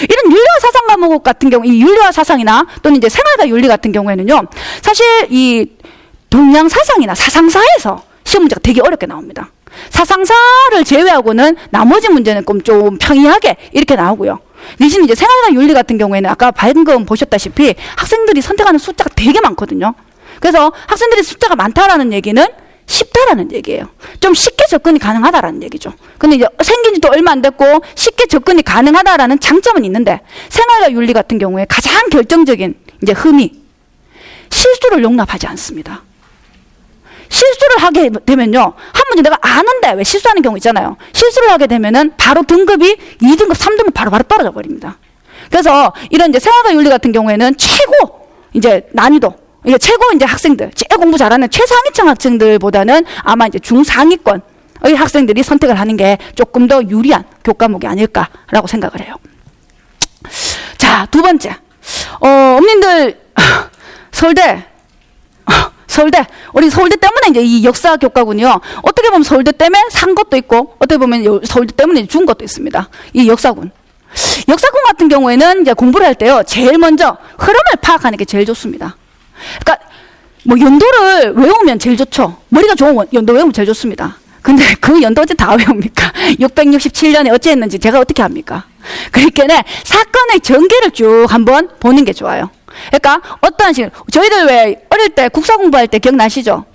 이런 윤리와 사상 과목 같은 경우, 이 윤리와 사상이나 또는 이제 생활과 윤리 같은 경우에는요, 사실 이 동양 사상이나 사상사에서 시험 문제가 되게 어렵게 나옵니다. 사상사를 제외하고는 나머지 문제는 좀 평이하게 이렇게 나오고요. 대신 이제 생활과 윤리 같은 경우에는 아까 방금 보셨다시피 학생들이 선택하는 숫자가 되게 많거든요. 그래서 학생들이 숫자가 많다라는 얘기는 쉽다라는 얘기예요. 좀 쉽게 접근이 가능하다라는 얘기죠. 근데 이제 생긴 지도 얼마 안 됐고 쉽게 접근이 가능하다라는 장점은 있는데, 생활과 윤리 같은 경우에 가장 결정적인 이제 흠이 실수를 용납하지 않습니다. 실수를 하게 되면요, 한 문제 내가 아는데 왜 실수하는 경우 있잖아요. 실수를 하게 되면은 바로 등급이 2등급, 3등급 바로 떨어져 버립니다. 그래서 이런 이제 생활과 윤리 같은 경우에는 최고 이제 난이도, 이게 최고 이제 학생들, 제일 공부 잘하는 최상위층 학생들보다는 아마 이제 중상위권의 학생들이 선택을 하는 게 조금 더 유리한 교과목이 아닐까라고 생각을 해요. 자, 두 번째, 어머님들 서울대, 우리 서울대 때문에 이제 이 역사 교과군이요, 어떻게 보면 서울대 때문에 산 것도 있고, 어떻게 보면 서울대 때문에 준 것도 있습니다. 이 역사군 같은 경우에는 이제 공부를 할 때요, 제일 먼저 흐름을 파악하는 게 제일 좋습니다. 그러니까 뭐 연도를 외우면 제일 좋죠. 머리가 좋은 연도 외우면 제일 좋습니다. 근데 그 연도 어째 다 외웁니까? 667년에 어찌 했는지 제가 어떻게 합니까? 그러니까 사건의 전개를 쭉 한번 보는 게 좋아요. 그러니까 어떠한 식으로, 저희들 왜 어릴 때 국사 공부할 때 기억나시죠?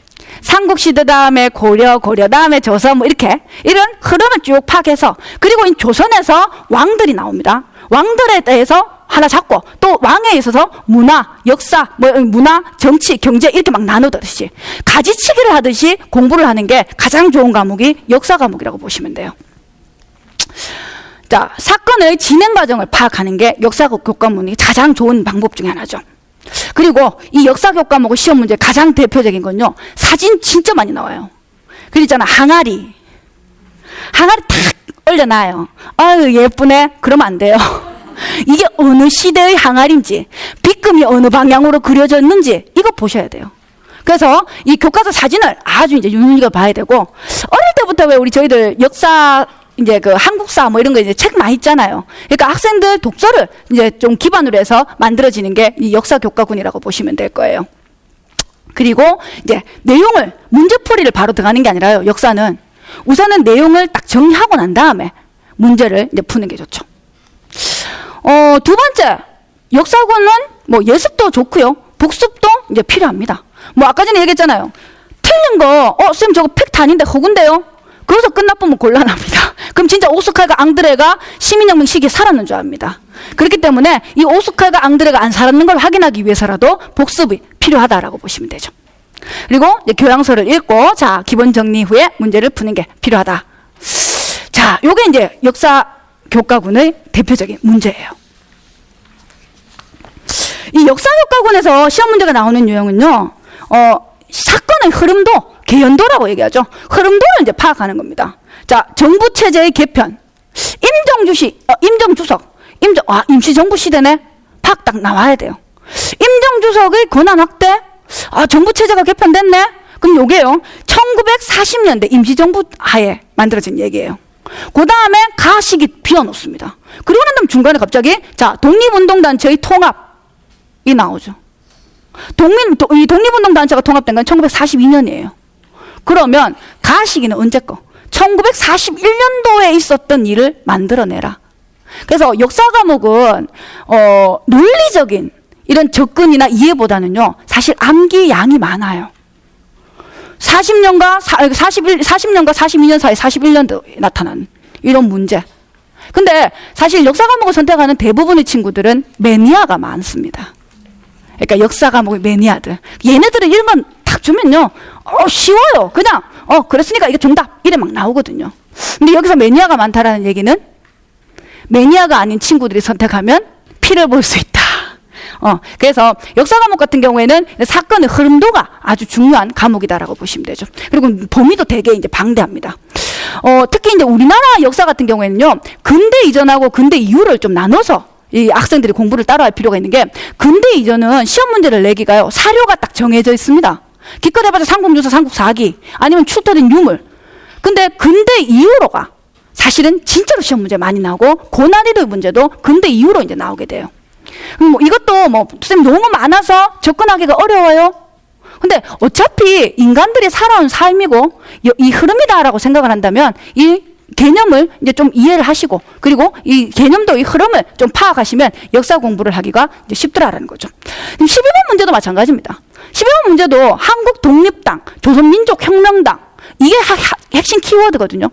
삼국시대 다음에 고려 다음에 조선, 뭐 이렇게 이런 흐름을 쭉 파악해서, 그리고 이 조선에서 왕들이 나옵니다. 왕들에 대해서 하나 잡고 또 왕에 있어서 문화, 역사, 문화, 정치, 경제 이렇게 막 나누듯이 가지치기를 하듯이 공부를 하는 게 가장 좋은 과목이 역사 과목이라고 보시면 돼요. 자, 사건의 진행 과정을 파악하는 게 역사 교과목이 가장 좋은 방법 중에 하나죠. 그리고 이 역사 교과목 시험 문제 가장 대표적인 건요, 사진 진짜 많이 나와요. 그러잖아, 항아리 탁 올려놔요. 아유 예쁘네. 그러면 안 돼요. 이게 어느 시대의 항아리인지, 빗금이 어느 방향으로 그려졌는지 이거 보셔야 돼요. 그래서 이 교과서 사진을 아주 이제 유심히 봐야 되고, 어릴 때부터 왜 우리 저희들 역사 이제 그 한국사 뭐 이런 거 이제 책 많이 있잖아요. 그러니까 학생들 독서를 이제 좀 기반으로 해서 만들어지는 게 이 역사 교과군이라고 보시면 될 거예요. 그리고 이제 내용을, 문제풀이를 바로 들어가는 게 아니라요. 역사는 우선은 내용을 딱 정리하고 난 다음에 문제를 이제 푸는 게 좋죠. 두 번째, 역사군은 뭐 예습도 좋고요. 복습도 이제 필요합니다. 뭐 아까 전에 얘기했잖아요. 틀린 거, 쌤 저거 팩트 아닌데 허군데요? 거기서 끝나보면 곤란합니다. 그럼 진짜 오스칼과 앙드레가 시민혁명 시기에 살았는 줄 압니다. 그렇기 때문에 이 오스칼과 앙드레가 안 살았는 걸 확인하기 위해서라도 복습이 필요하다라고 보시면 되죠. 그리고 이제 교양서를 읽고, 자, 기본 정리 후에 문제를 푸는 게 필요하다. 자, 요게 이제 역사 교과군의 대표적인 문제예요. 이 역사 교과군에서 시험 문제가 나오는 유형은요, 사건의 흐름도 개연도라고 얘기하죠. 흐름도를 이제 파악하는 겁니다. 자, 정부 체제의 개편, 임정주석, 임시정부 시대네. 파악 딱 나와야 돼요. 임정주석의 권한 확대, 정부 체제가 개편됐네. 그럼 요게요, 1940년대 임시정부 하에 만들어진 얘기예요. 그 다음에 가시기 비워놓습니다. 그리고 난 다음 중간에 갑자기, 자, 독립운동단체의 통합이 나오죠. 이 독립운동단체가 통합된 건 1942년이에요. 그러면 가시기는 언제 거? 1941년도에 있었던 일을 만들어내라. 그래서 역사 과목은 논리적인 이런 접근이나 이해보다는요, 사실 암기 양이 많아요. 40년과 42년 사이 41년도에 나타난 이런 문제. 근데 사실 역사 과목을 선택하는 대부분의 친구들은 매니아가 많습니다. 그러니까 역사 과목의 매니아들. 얘네들은 이런 딱 주면요, 쉬워요. 그냥 그랬으니까 이게 정답 이래 막 나오거든요. 근데 여기서 매니아가 많다라는 얘기는 매니아가 아닌 친구들이 선택하면 피를 볼 수 있다. 그래서 역사 과목 같은 경우에는 사건의 흐름도가 아주 중요한 과목이다라고 보시면 되죠. 그리고 범위도 되게 이제 방대합니다. 특히 이제 우리나라 역사 같은 경우에는요, 근대 이전하고 근대 이후를 좀 나눠서 이 학생들이 공부를 따로 할 필요가 있는 게, 근대 이전은 시험 문제를 내기가요, 사료가 딱 정해져 있습니다. 기껏해봐서 삼국유사, 삼국사기, 아니면 출토된 유물. 근데 근대 이후로가 사실은 진짜로 시험 문제 많이 나오고, 고난이도의 문제도 근대 이후로 이제 나오게 돼요. 뭐 이것도 선생님 너무 많아서 접근하기가 어려워요. 근데 어차피 인간들이 살아온 삶이고 이 흐름이다라고 생각을 한다면 이 개념을 이제 좀 이해를 하시고, 그리고 이 개념도 이 흐름을 좀 파악하시면 역사 공부를 하기가 이제 쉽더라라는 거죠. 11번 문제도 마찬가지입니다. 11번 문제도 한국 독립당, 조선민족혁명당, 이게 핵심 키워드거든요.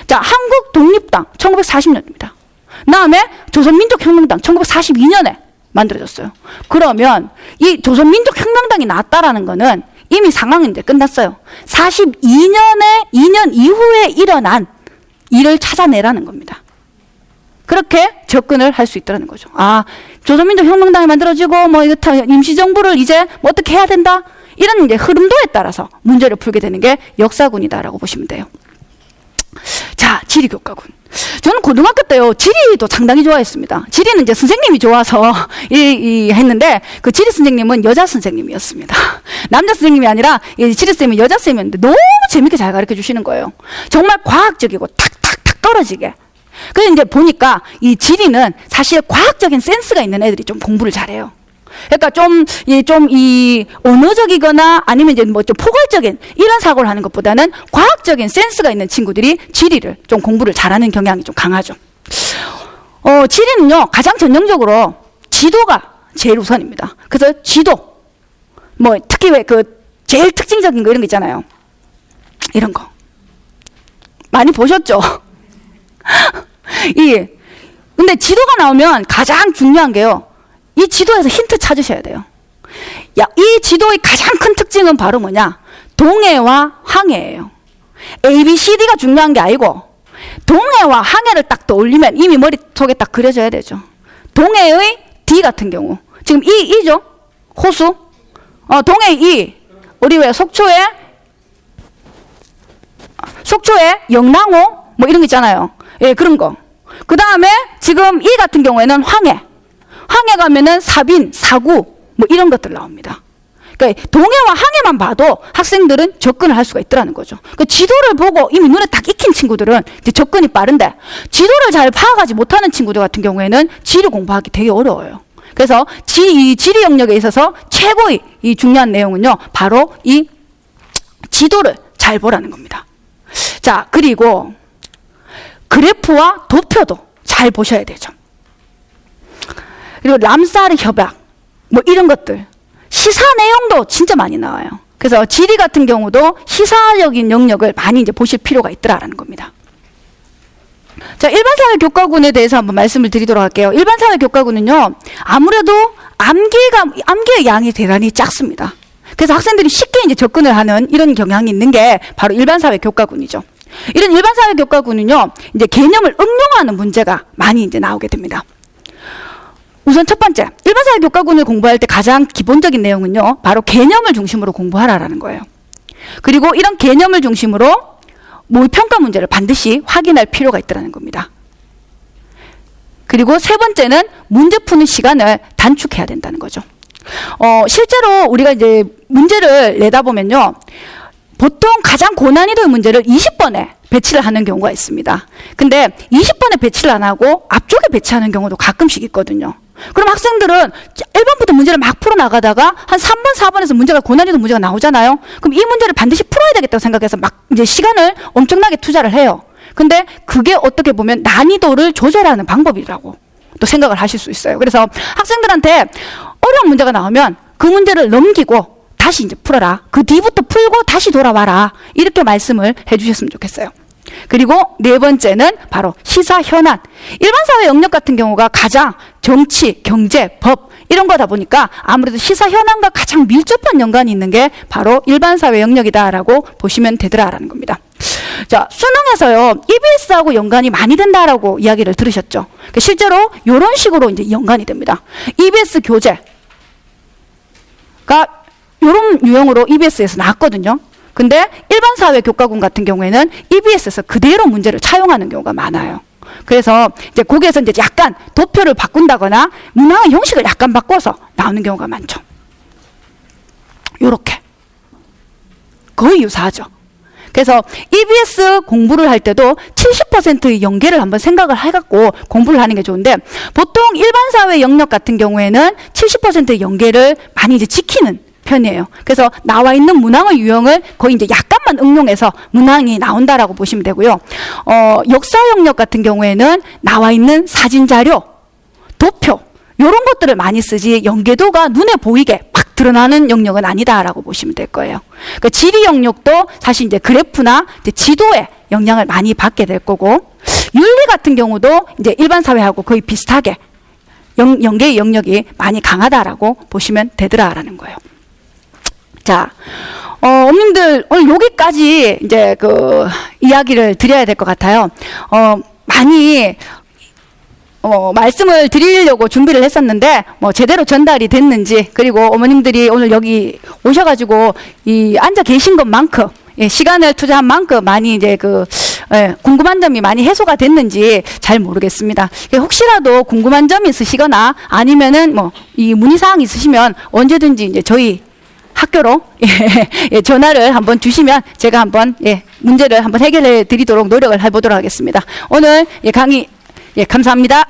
자, 한국 독립당 1940년입니다. 다음에 조선민족혁명당 1942년에 만들어졌어요. 그러면 이 조선민족혁명당이 나왔다라는 거는 이미 상황이 이제 끝났어요. 42년에 2년 이후에 일어난 일을 찾아내라는 겁니다. 그렇게 접근을 할 수 있다는 거죠. 조선민족혁명당이 만들어지고 이거 임시정부를 이제 어떻게 해야 된다, 이런 이제 흐름도에 따라서 문제를 풀게 되는 게 역사군이다라고 보시면 돼요. 자, 지리교과군. 저는 고등학교 때요, 지리도 상당히 좋아했습니다. 지리는 이제 선생님이 좋아서 했는데, 그 지리 선생님은 여자 선생님이었습니다. 남자 선생님이 아니라 지리 선생님은 여자 선생님이었는데 너무 재밌게 잘 가르쳐 주시는 거예요. 정말 과학적이고 탁탁탁 떨어지게. 그래서 이제 보니까 이 지리는 사실 과학적인 센스가 있는 애들이 좀 공부를 잘해요. 그러니까 좀 언어적이거나 아니면 이제 좀 포괄적인 이런 사고를 하는 것보다는 과학적인 센스가 있는 친구들이 지리를 좀 공부를 잘하는 경향이 좀 강하죠. 지리는요, 가장 전형적으로 지도가 제일 우선입니다. 그래서 지도, 특히 왜 제일 특징적인 거 이런 거 있잖아요. 이런 거 많이 보셨죠? 근데 지도가 나오면 가장 중요한 게요. 이 지도에서 힌트 찾으셔야 돼요. 야, 이 지도의 가장 큰 특징은 바로 뭐냐? 동해와 항해예요. A, B, C, D가 중요한 게 아니고 동해와 항해를 딱 떠올리면 이미 머릿속에 딱 그려져야 되죠. 동해의 D 같은 경우 지금 이죠? 호수. 동해 이. 우리 왜 속초에 영랑호 뭐 이런 거 있잖아요. 예, 그런 거. 그 다음에 지금 이 같은 경우에는 항해 가면은 사빈, 사구 뭐 이런 것들 나옵니다. 그러니까 동해와 항해만 봐도 학생들은 접근을 할 수가 있더라는 거죠. 그러니까 지도를 보고 이미 눈에 딱 익힌 친구들은 이제 접근이 빠른데 지도를 잘 파악하지 못하는 친구들 같은 경우에는 지리 공부하기 되게 어려워요. 그래서 이 지리 영역에 있어서 최고의 이 중요한 내용은요, 바로 이 지도를 잘 보라는 겁니다. 자, 그리고 그래프와 도표도 잘 보셔야 되죠. 그리고 람사르 협약 뭐 이런 것들 시사 내용도 진짜 많이 나와요. 그래서 지리 같은 경우도 시사적인 영역을 많이 이제 보실 필요가 있더라라는 겁니다. 자, 일반사회교과군에 대해서 한번 말씀을 드리도록 할게요. 일반사회교과군은요, 아무래도 암기의 양이 대단히 작습니다. 그래서 학생들이 쉽게 이제 접근을 하는 이런 경향이 있는 게 바로 일반사회교과군이죠. 이런 일반사회교과군은요, 이제 개념을 응용하는 문제가 많이 이제 나오게 됩니다. 우선 첫 번째, 일반사회교과군을 공부할 때 가장 기본적인 내용은요, 바로 개념을 중심으로 공부하라라는 거예요. 그리고 이런 개념을 중심으로 모의평가 문제를 반드시 확인할 필요가 있다는 겁니다. 그리고 세 번째는 문제 푸는 시간을 단축해야 된다는 거죠. 실제로 우리가 이제 문제를 내다 보면요, 보통 가장 고난이도의 문제를 20번에 배치를 하는 경우가 있습니다. 근데 20번에 배치를 안 하고 앞쪽에 배치하는 경우도 가끔씩 있거든요. 그럼 학생들은 1번부터 문제를 막 풀어나가다가 한 3번, 4번에서 문제가 고난이도 문제가 나오잖아요. 그럼 이 문제를 반드시 풀어야 되겠다고 생각해서 막 이제 시간을 엄청나게 투자를 해요. 근데 그게 어떻게 보면 난이도를 조절하는 방법이라고 또 생각을 하실 수 있어요. 그래서 학생들한테 어려운 문제가 나오면 그 문제를 넘기고 다시 이제 풀어라. 그 뒤부터 풀고 다시 돌아와라. 이렇게 말씀을 해주셨으면 좋겠어요. 그리고 네 번째는 바로 시사 현안. 일반사회 영역 같은 경우가 가장 정치, 경제, 법 이런 거다 보니까 아무래도 시사 현안과 가장 밀접한 연관이 있는 게 바로 일반사회 영역이다라고 보시면 되더라라는 겁니다. 자, 수능에서요, EBS하고 연관이 많이 된다라고 이야기를 들으셨죠. 실제로 이런 식으로 이제 연관이 됩니다. EBS 교재가 이런 유형으로 EBS에서 나왔거든요. 근데 일반사회교과군 같은 경우에는 EBS에서 그대로 문제를 차용하는 경우가 많아요. 그래서 이제 거기에서 이제 약간 도표를 바꾼다거나 문항의 형식을 약간 바꿔서 나오는 경우가 많죠. 요렇게. 거의 유사하죠. 그래서 EBS 공부를 할 때도 70%의 연계를 한번 생각을 해갖고 공부를 하는 게 좋은데, 보통 일반사회 영역 같은 경우에는 70%의 연계를 많이 이제 지키는 편이에요. 그래서 나와 있는 문항의 유형을 거의 이제 약간만 응용해서 문항이 나온다라고 보시면 되고요. 역사 영역 같은 경우에는 나와 있는 사진 자료, 도표 이런 것들을 많이 쓰지 연계도가 눈에 보이게 막 드러나는 영역은 아니다라고 보시면 될 거예요. 그러니까 지리 영역도 사실 이제 그래프나 이제 지도에 영향을 많이 받게 될 거고, 윤리 같은 경우도 이제 일반 사회하고 거의 비슷하게 연계의 영역이 많이 강하다라고 보시면 되더라라는 거예요. 자, 어머님들 오늘 여기까지 이제 그 이야기를 드려야 될 것 같아요. 많이 말씀을 드리려고 준비를 했었는데 뭐 제대로 전달이 됐는지, 그리고 어머님들이 오늘 여기 오셔가지고 이 앉아 계신 것만큼 시간을 투자한 만큼 많이 이제 궁금한 점이 많이 해소가 됐는지 잘 모르겠습니다. 혹시라도 궁금한 점이 있으시거나 아니면은 뭐 이 문의사항 있으시면 언제든지 이제 저희 학교로 전화를 한번 주시면 제가 한번 문제를 한번 해결해 드리도록 노력을 해보도록 하겠습니다. 오늘 강의 감사합니다.